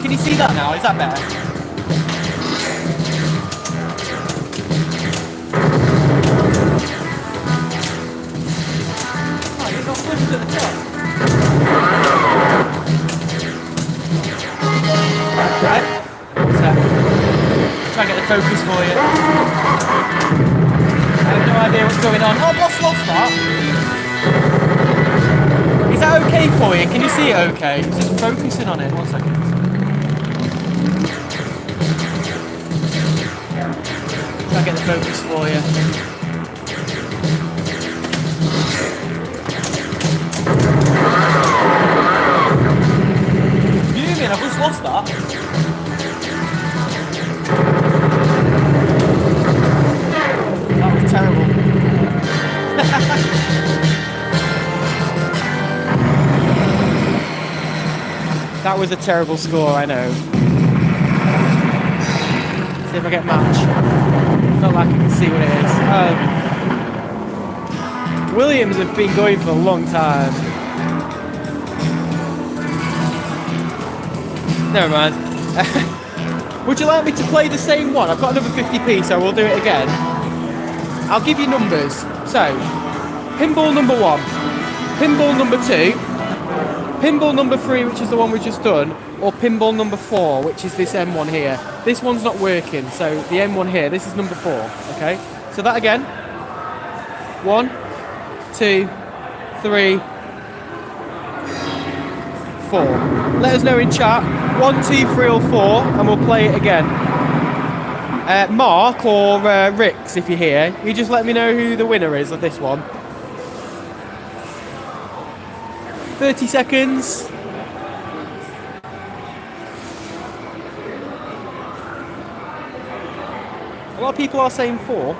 Can you see that now? Is that better? Oh, you've got flipped at the top. Right? What's that? Try and get the focus for you. I have no idea what's going on. Oh, I've lost that. Is that okay for you? Can you see it okay? It's just focusing on it. 1 second. Try and get the focus for you. lost that. That was terrible. That was a terrible score, I know. See if I get match. Not like I can see what it is. Williams have been going for a long time. Never mind. Would you like me to play the same one? I've got another 50p, so we'll do it again. I'll give you numbers. So, pinball number 1, pinball number 2, pinball number 3, which is the one we've just done, or pinball number 4, which is this M1 here. This one's not working, so the M1 here, this is number 4, okay? So that again. 1, 2, 3, 4. Let us know in chat. 1, 2, 3 or 4, and we'll play it again. Mark or Rix, if you're here, you just let me know who the winner is of this one. 30 seconds. A lot of people are saying 4.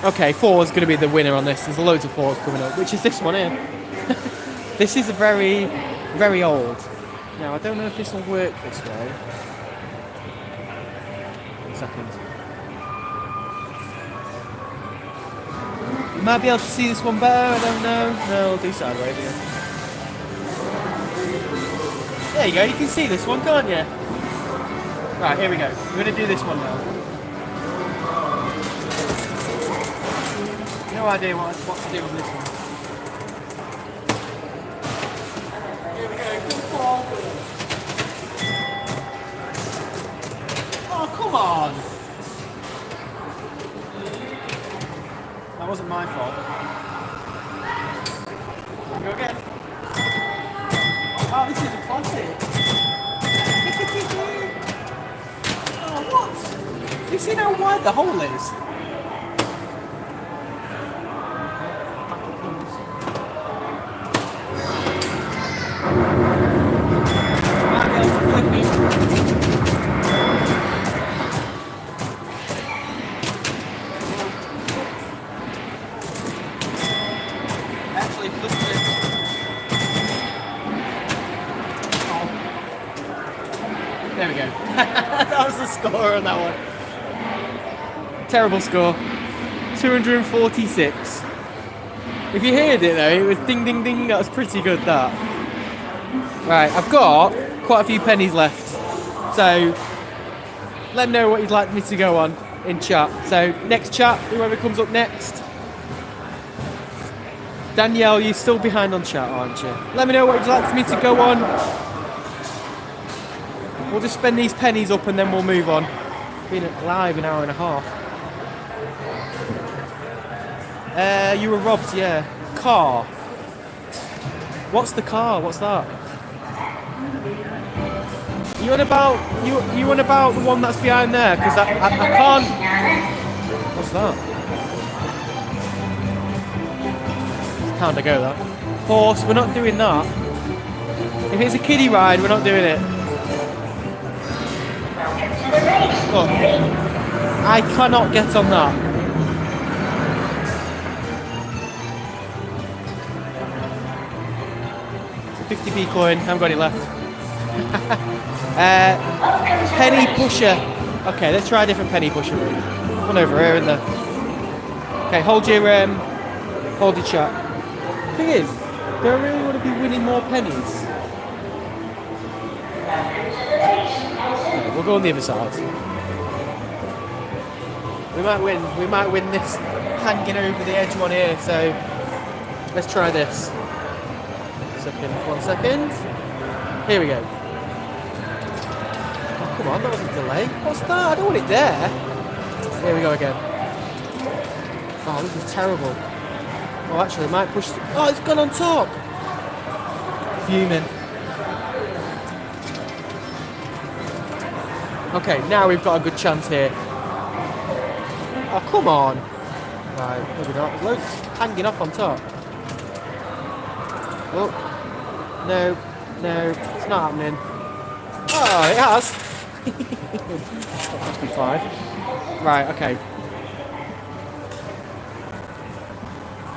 Okay, 4 is going to be the winner on this. There's loads of 4s coming up, which is this one here. This is a very, very old. Now, I don't know if this will work this way. 1 second. You might be able to see this one better, I don't know. No, I'll do sideways here. There you go, you can see this one, can't you? Right, here we go. We're going to do this one now. No idea what to do with this one. Here we go, full ball. Oh, come on! That wasn't my fault. Go again. Oh, this is a classic. Oh, what? You see how wide the hole is? There we go. That was the score on that one. Terrible score. 246. If you heard it though, it was ding ding ding. That was pretty good, that. Right, I've got quite a few pennies left. So, let me know what you'd like me to go on in chat. So, next chat, whoever comes up next. Danielle, you're still behind on chat, aren't you? Let me know what you'd like me to go on. We'll just spend these pennies up and then we'll move on. Been live an hour and a half. You were robbed, yeah. Car. What's the car? What's that? You on about the one that's behind there? Because I can't. What's that? How'd I go that? Horse. We're not doing that. If it's a kiddie ride, we're not doing it. Look, I cannot get on that. It's a 50p coin, I haven't got any left. Penny pusher. Okay, let's try a different penny pusher route. One over here, isn't there? Okay, hold your chat. Thing is, do I really want to be winning more pennies? Okay, we'll go on the other side. We might win this hanging over the edge one here, so let's try this. 1 second. Here we go. Oh, come on, that was a delay. What's that? I don't want it there. Here we go again. Oh, this is terrible. Oh, actually, it might push. Oh, it's gone on top. Fuming. Okay, now we've got a good chance here. Oh, come on. Right, maybe not. There's loads hanging off on top. Oh, no, no, it's not happening. Oh, it has. That must be 5. Right, okay.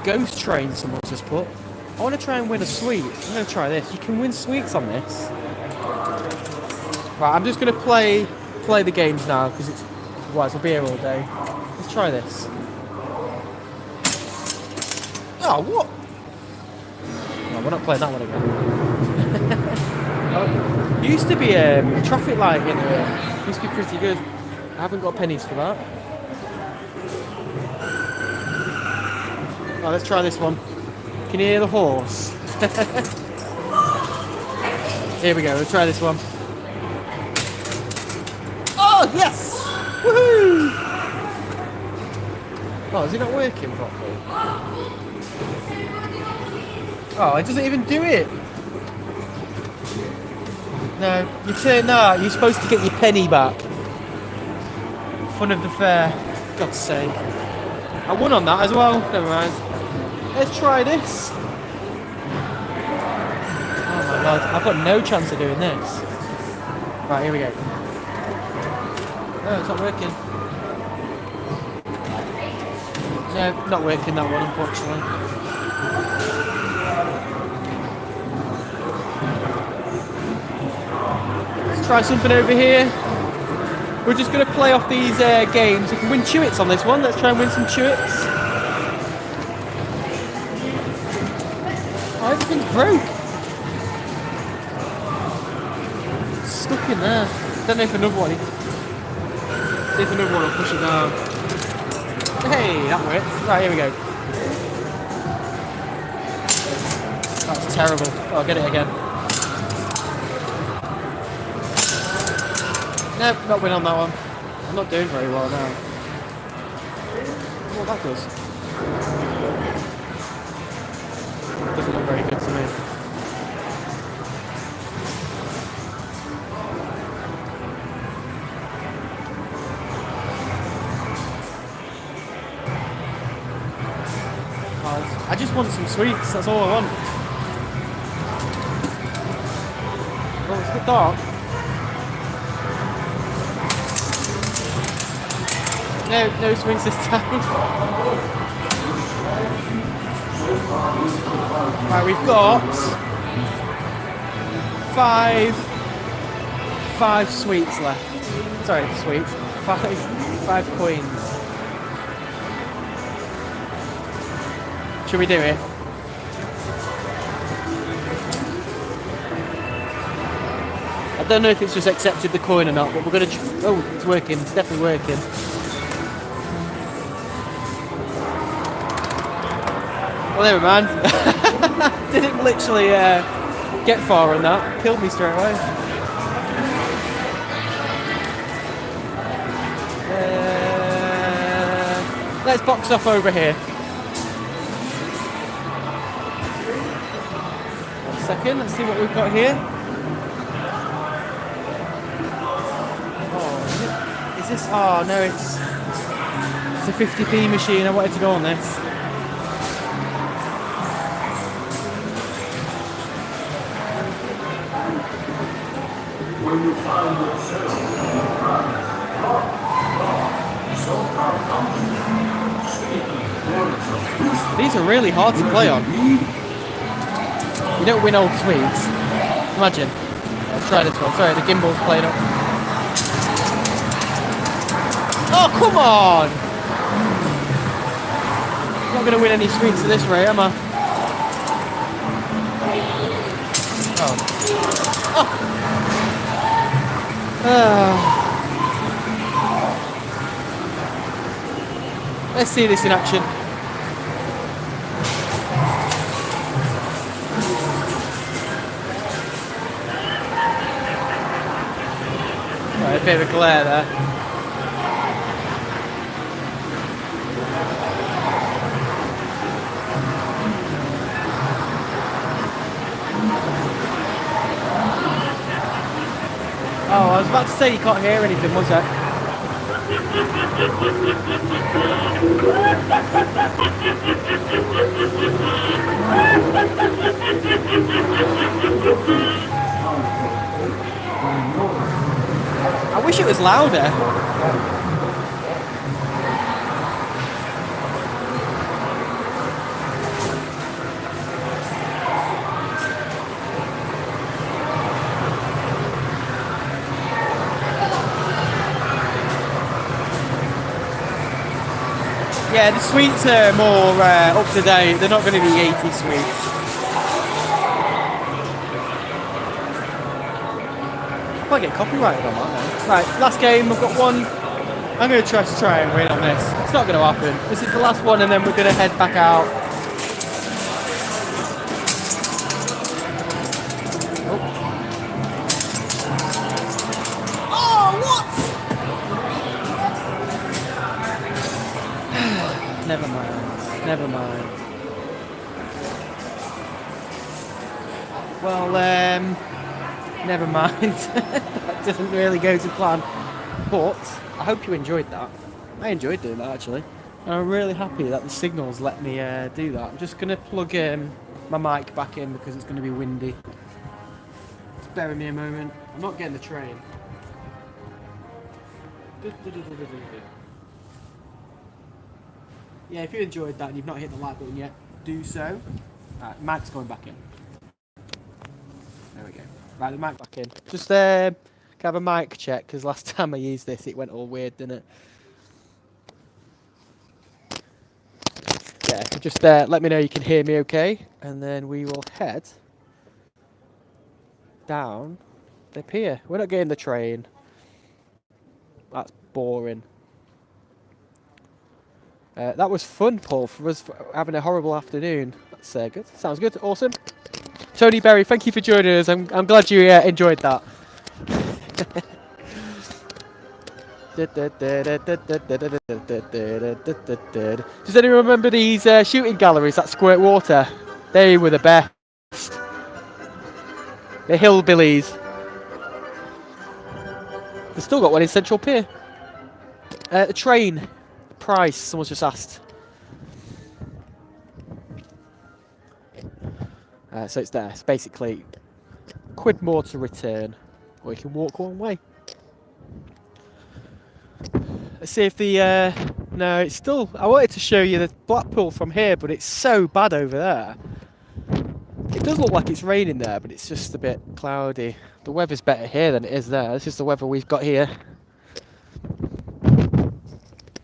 Ghost train, someone's just put. I want to try and win a sweet. I'm going to try this. You can win sweets on this. Right, I'm just going to play the games now because it's I'll be here all day. Let's try this. Oh, what? No, we're not playing that one again. Oh, used to be a traffic light in here. Used to be pretty good. I haven't got pennies for that. Oh, let's try this one. Can you hear the horse? Here we go, we'll try this one. Oh, yes! Woohoo! Oh, is it not working properly? Oh, it doesn't even do it. No, you're supposed to get your penny back. Fun of the fair. God's sake. I won on that as well. Never mind. Let's try this. Oh my god, I've got no chance of doing this. Right, here we go. Oh, it's not working. No, not working that one, unfortunately. Let's try something over here. We're just going to play off these games. We can win chewits on this one. Let's try and win some chewits. Oh, everything's broke. Stuck in there. Don't know if another one. See if another one will push it down. Hey, that worked. Right, here we go. That's terrible. Oh, I'll get it again. Nope, not win on that one. I'm not doing very well now. What that does. Doesn't look very good to me. I just want some sweets, that's all I want. Oh, it's a bit dark. No sweets this time. Right, we've got five sweets left. Sorry, sweets. Five coins. Should we do it? I don't know if it's just accepted the coin or not, but we're gonna. Oh, it's working. It's definitely working. Well, never mind. Didn't literally get far on that. Killed me straight away. Let's box off over here. 1 second. Let's see what we've got here. Oh, is this? Oh no, it's a 50p machine. I wanted to go on this.
When you find yourself
these are really hard to play on. You don't win old sweets. Imagine. Let's try this one. Sorry, the gimbal's playing up. Oh, come on! I'm not going to win any sweets at this rate, am I? Oh. Let's see this in action. Right, a bit of a glare there. Oh, I was about to say you can't hear anything, was that? I wish it was louder. Yeah, the sweets are more up to date. They're not going to be 80 sweets. I might get copyrighted on that now. Right, last game. I've got one. I'm going to try and win on this. It's not going to happen. This is the last one, and then we're going to head back out. Oh, what? Never mind. Never mind. Well, never mind. That doesn't really go to plan. But I hope you enjoyed that. I enjoyed doing that actually. And I'm really happy that the signals let me do that. I'm just going to plug my mic back in because it's going to be windy. Just bear with me a moment. I'm not getting the train. Yeah, if you enjoyed that and you've not hit the like button yet, do so. Right, mic's going back in. There we go. Right, the mic back in. Just have a mic check because last time I used this it went all weird, didn't it? Yeah, so just let me know you can hear me okay, and then we will head down the pier. We're not getting the train. That's boring. That was fun, Paul, for us having a horrible afternoon. That's good. Sounds good. Awesome. Tony Berry, thank you for joining us. I'm glad you enjoyed that. Does anyone remember these shooting galleries that squirt water? They were the best. The hillbillies. They've still got one in Central Pier. The train price, someone's just asked. So it's there. It's basically quid more to return, or you can walk one way. Let's see if the no, it's still. I wanted to show you the Blackpool from here, but it's so bad over there. It does look like it's raining there, but it's just a bit cloudy. The weather's better here than it is there. This is the weather we've got here.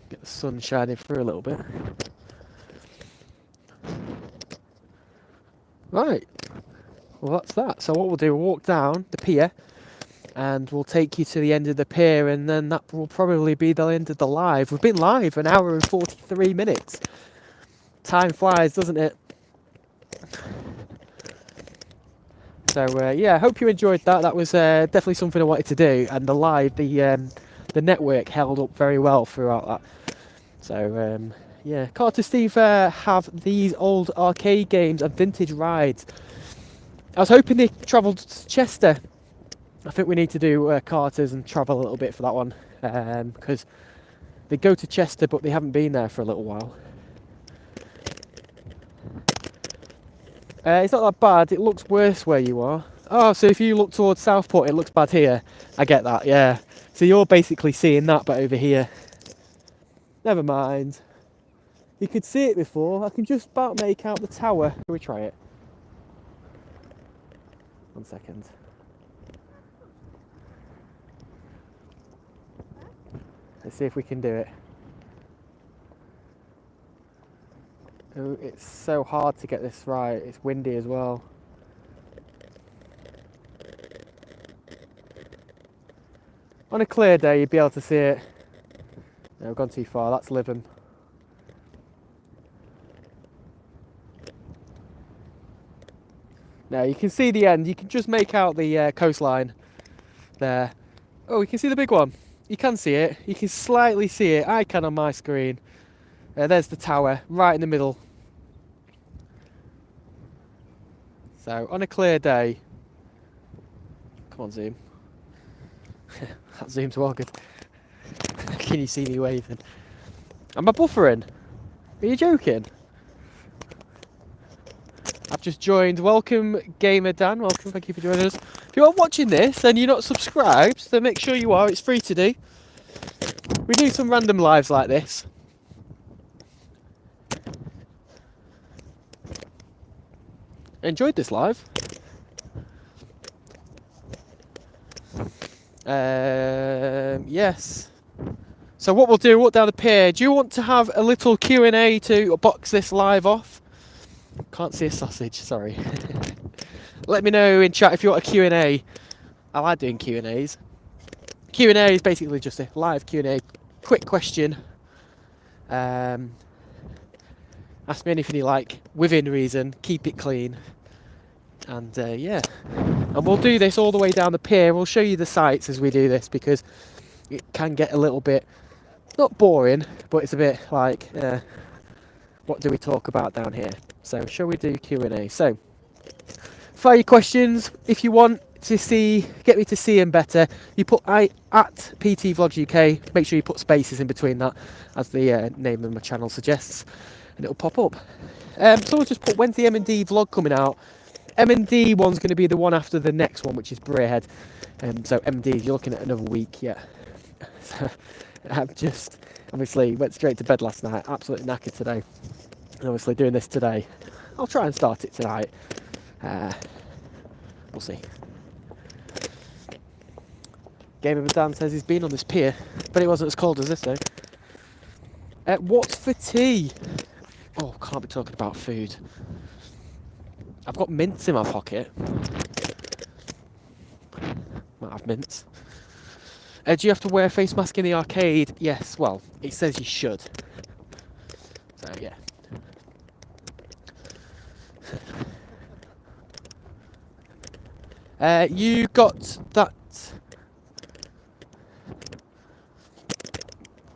Get the sun shining through a little bit. Right. Well, that's that. So what we'll do, we'll walk down the pier, and we'll take you to the end of the pier, and then that will probably be the end of the live. We've been live an hour and 43 minutes. Time flies, doesn't it? So yeah, I hope you enjoyed that. That was definitely something I wanted to do, and the live, the network held up very well throughout that. So yeah, Carter Steve have these old arcade games and vintage rides. I was hoping they travelled to Chester. I think we need to do Carter's and travel a little bit for that one, because they go to Chester but they haven't been there for a little while. It's not that bad. It looks worse where you are. Oh, so if you look towards Southport, it looks bad here. I get that, yeah. So you're basically seeing that, but over here. Never mind. You could see it before. I can just about make out the tower. Can we try it? 1 second. Let's see if we can do it. Oh, it's so hard to get this right. It's windy as well. On a clear day, you'd be able to see it. No, we've gone too far. That's Living. Now you can see the end. You can just make out the coastline there. Oh, you can see the big one. You can see it. You can slightly see it. I can on my screen. There's the tower right in the middle. So on a clear day, come on, zoom. That zoom's well good. Can you see me waving? Am I buffering? Are you joking? I've just joined. Welcome, Gamer Dan. Welcome, thank you for joining us. If you are watching this and you're not subscribed, then make sure you are. It's free to do. We do some random lives like this. Enjoyed this live. Yes. So what we'll do, walk down the pier. Do you want to have a little Q&A to box this live off? Can't see a sausage, sorry. Let me know in chat if you want a Q&A. I like doing Q&As. Q&A is basically just a live Q&A, quick question. Ask me anything you like, within reason, keep it clean. And yeah, and we'll do this all the way down the pier. We'll show you the sights as we do this, because it can get a little bit, not boring, but it's a bit like, what do we talk about down here? So shall we do Q&A? So fire your questions. If you want to get me to see them better, you put at PT Vlogs UK. Make sure you put spaces in between that, as the name of my channel suggests, and it'll pop up. Someone just put, when's the M&D vlog coming out? M&D one's going to be the one after the next one, which is Brearhead. So M&D, you're looking at another week yet. So I've just obviously went straight to bed last night, absolutely knackered today, and obviously doing this today. I'll try and start it tonight. We'll see. Game of Dan says he's been on this pier, but it wasn't as cold as this though. What's for tea? Oh, can't be talking about food. I've got mints in my pocket. Might have mints. Do you have to wear a face mask in the arcade? Yes, well, it says you should. So, yeah. You got that.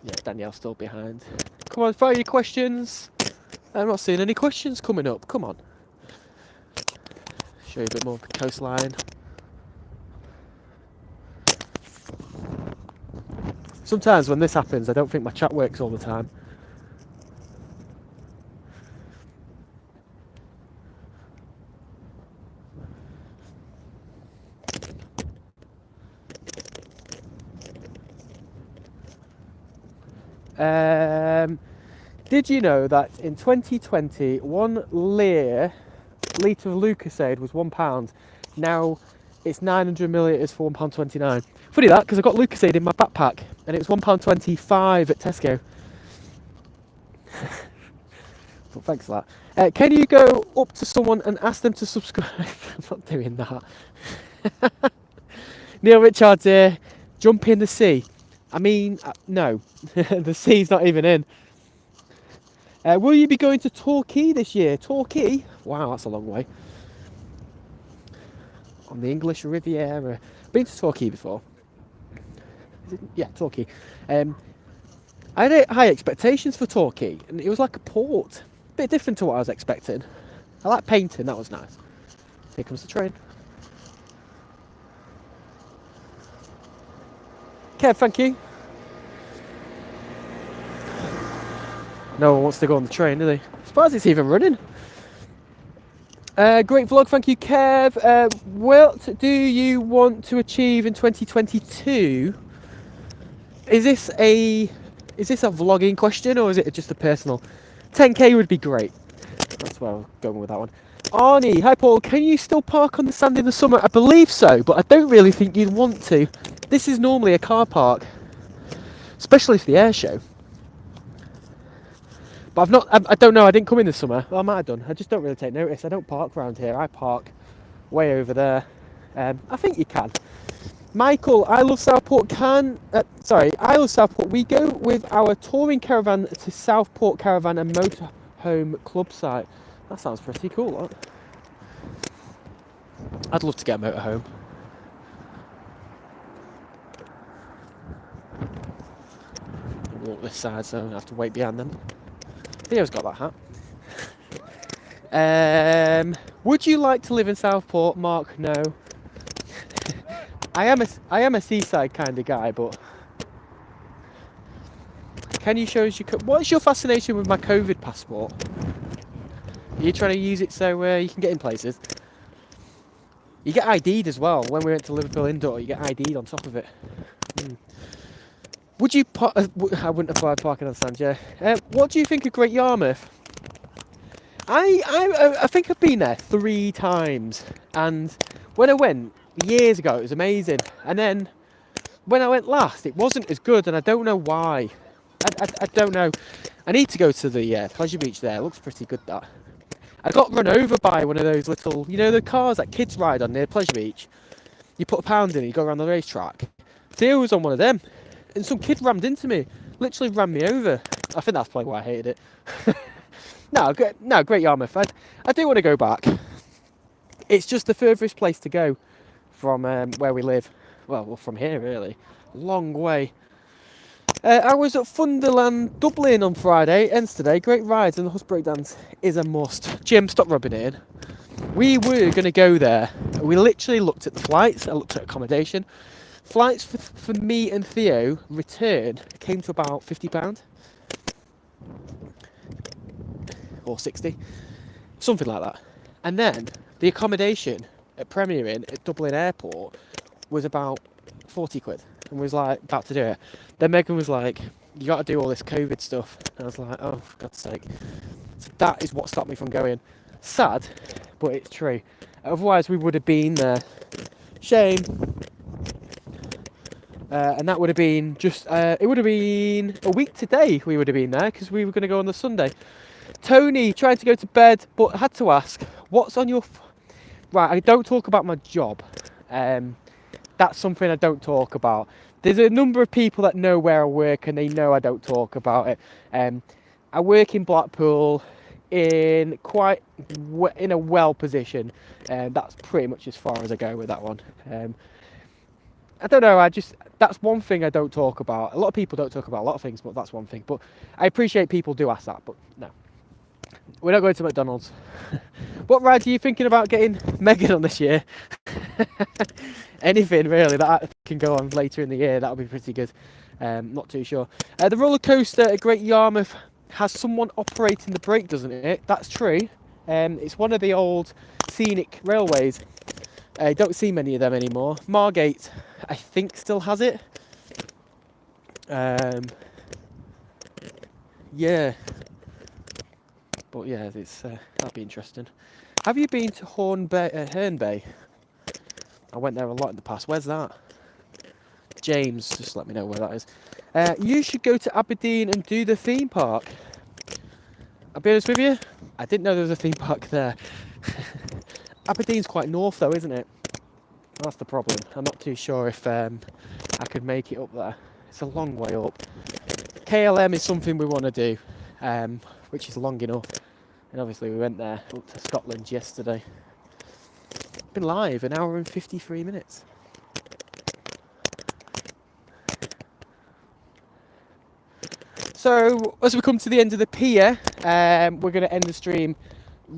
Yeah, Danielle's still behind. Come on, fire your questions. I'm not seeing any questions coming up. Come on. Show you a bit more of the coastline. Sometimes when this happens, I don't think my chat works all the time. Did you know that in 2020, 1 litre of Lucasade was £1? Now it's 900 millilitres for £1.29. Funny that, because I got Lucasade in my backpack and it was £1.25 at Tesco. Well, thanks for that. Can you go up to someone and ask them to subscribe? I'm not doing that. Neil Richards here. Jump in the sea. I mean, no. The sea's not even in. Will you be going to Torquay this year? Torquay? Wow, that's a long way. On the English Riviera. Been to Torquay before. Yeah, Torquay. I had high expectations for Torquay, and it was like a port. A bit different to what I was expecting. I like painting, that was nice. Here comes the train. Kev, thank you. No one wants to go on the train, do they? Surprised it's even running. Great vlog, thank you, Kev. What do you want to achieve in 2022? Is this a vlogging question, or is it just a personal? 10k would be great. That's where I'm going with that one. Arnie, hi Paul. Can you still park on the sand in the summer? I believe so, but I don't really think you'd want to. This is normally a car park, especially for the air show. But I don't know, I didn't come in this summer. Well, I might have done. I just don't really take notice. I don't park around here. I park way over there. I think you can. Michael, I love Southport. I love Southport. We go with our touring caravan to Southport Caravan and Motorhome Club site. That sounds pretty cool, that. I'd love to get a motorhome. Walk this side, so I don't have to wait behind them. Theo's got that hat. Would you like to live in Southport? Mark, no. I am a seaside kind of guy, but Can you show us your... What's your fascination with my COVID passport? Are you trying to use it so you can get in places? You get ID'd as well. When we went to Liverpool Indoor, you get ID'd on top of it. Would you... I wouldn't apply parking on sand, yeah. What do you think of Great Yarmouth? I think I've been there 3 times. And when I went years ago, it was amazing. And then when I went last, it wasn't as good, and I don't know why. I don't know. I need to go to the pleasure beach there. It looks pretty good, that. I got run over by one of those little, you know, the cars that kids ride on near Pleasure Beach. You put a pound in, you go around the racetrack. Theo was on one of them, and some kid rammed into me. Literally ran me over. I think that's probably why I hated it. No, Great Yarmouth. I do want to go back. It's just the furthest place to go from where we live. Well, from here, really. Long way. I was at Thunderland Dublin on Friday, ends today. Great rides, and the horse breakdance is a must. Jim, stop rubbing it in. We were going to go there. We literally looked at the flights. I looked at accommodation. Flights for me and Theo, return, came to about £50. Or 60. Something like that. And then the accommodation at Premier Inn at Dublin Airport was about 40 quid. And was like, about to do it. Then Megan was like, you got to do all this COVID stuff. And I was like, oh, for God's sake. So that is what stopped me from going. Sad, but it's true. Otherwise, we would have been there. Shame. And that would have been just, it would have been a week today we would have been there, because we were going to go on the Sunday. Tony, trying to go to bed, but had to ask, what's on your... Right, I don't talk about my job. That's something I don't talk about. There's a number of people that know where I work, and they know I don't talk about it. I work in Blackpool in a well position, and that's pretty much as far as I go with that one. I don't know, that's one thing I don't talk about. A lot of people don't talk about a lot of things, but that's one thing. But I appreciate people do ask that, but no. We're not going to McDonald's. What ride are you thinking about getting Megan on this year? Anything really that can go on later in the year, that'll be pretty good. Not too sure. The roller coaster at Great Yarmouth has someone operating the brake, doesn't it? That's true. It's one of the old scenic railways. Don't see many of them anymore. Margate, I think, still has it. Yeah. But yeah, it's that'll be interesting. Have you been to Herne Bay? I went there a lot in the past. Where's that? James, just let me know where that is. You should go to Aberdeen and do the theme park. I'll be honest with you, I didn't know there was a theme park there. Aberdeen's quite north though, isn't it? That's the problem. I'm not too sure if I could make it up there. It's a long way up. KLM is something we want to do, which is long enough. And obviously we went there up to Scotland yesterday. Been live an hour and 53 minutes. So as we come to the end of the pier, we're going to end the stream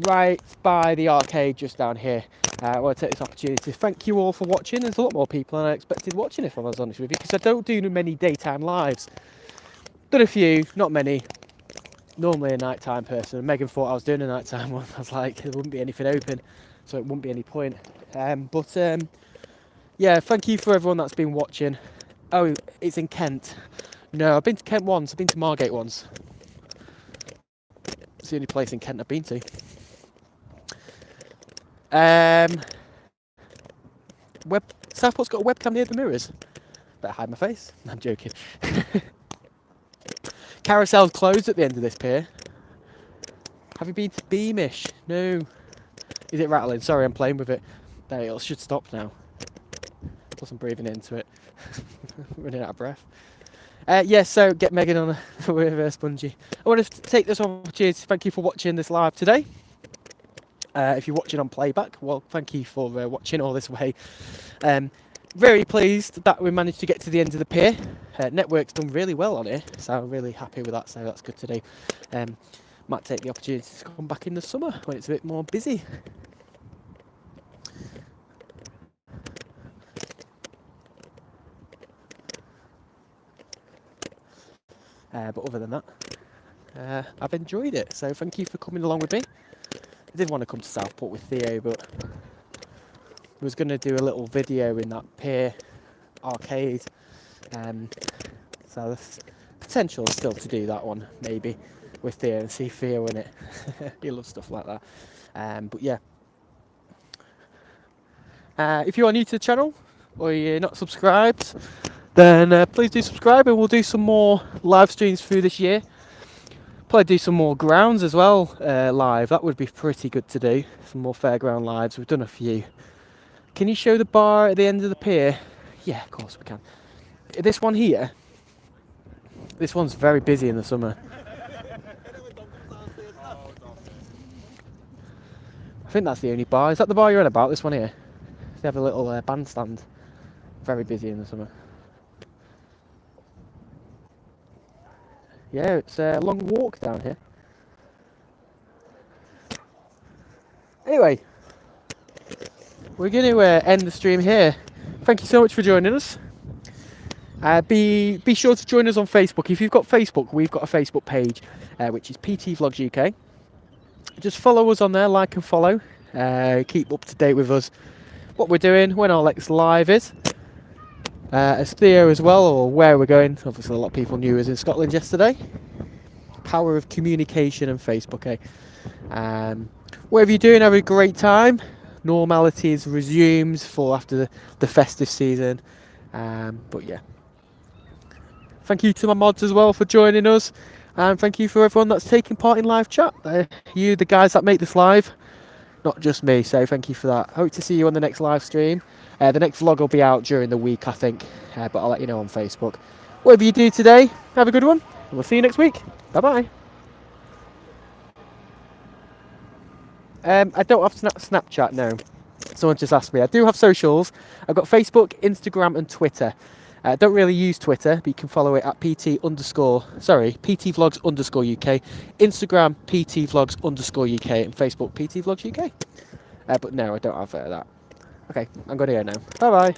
right by the arcade just down here. I want to take this opportunity to thank you all for watching. There's a lot more people than I expected watching, if I was honest with you, because I don't do many daytime lives. Done a few, not many. Normally a nighttime person. Megan thought I was doing a nighttime one. I was like, there wouldn't be anything open, so it wouldn't be any point. Yeah, thank you for everyone that's been watching. Oh, it's in Kent. No, I've been to Kent once. I've been to Margate once. It's the only place in Kent I've been to. Southport's got a webcam near the mirrors. Better hide my face. I'm joking. Carousel's closed at the end of this pier. Have you been to Beamish? No. Is it rattling? Sorry, I'm playing with it. There, it should stop now. Plus I'm breathing into it. Running out of breath. Yeah, so get Megan on with Spongy. I want to take this opportunity to thank you for watching this live today. If you're watching on playback, well, thank you for watching all this way. Very pleased that we managed to get to the end of the pier. Network's done really well on it, so I'm really happy with that, so that's good to do. Might take the opportunity to come back in the summer when it's a bit more busy. But other than that, I've enjoyed it. So thank you for coming along with me. I did want to come to Southport with Theo, but I was going to do a little video in that Pier arcade. So there's potential still to do that one, maybe, with Theo and see Theo in it. He loves stuff like that. But yeah. If you are new to the channel, or you're not subscribed, then please do subscribe, and we'll do some more live streams through this year. Probably do some more grounds as well, live. That would be pretty good to do. Some more Fairground lives. We've done a few. Can you show the bar at the end of the pier? Yeah, of course we can. This one here, this one's very busy in the summer. I think that's the only bar. Is that the bar you're on about, this one here? They have a little bandstand. Very busy in the summer. Yeah, it's a long walk down here. Anyway, we're going to end the stream here. Thank you so much for joining us. Be sure to join us on Facebook. If you've got Facebook, we've got a Facebook page, which is PT Vlogs UK. Just follow us on there, like and follow. Keep up to date with us, what we're doing, when our next live is. As Theo as well, or where we're going. Obviously a lot of people knew us in Scotland yesterday. Power of communication and Facebook, eh? Whatever you're doing, have a great time. Normalities resumes for after the festive season. But yeah. Thank you to my mods as well for joining us. And thank you for everyone that's taking part in live chat. You, the guys that make this live, not just me, so thank you for that. Hope to see you on the next live stream. The next vlog will be out during the week, I think, but I'll let you know on Facebook. Whatever you do today, have a good one, and we'll see you next week. Bye-bye. I don't have Snapchat, no. Someone just asked me. I do have socials. I've got Facebook, Instagram, and Twitter. I don't really use Twitter, but you can follow it at PT Vlogs _ UK, Instagram PT Vlogs _ UK, and Facebook PT Vlogs UK. But no, I don't have that. Okay, I'm going to go now. Bye bye.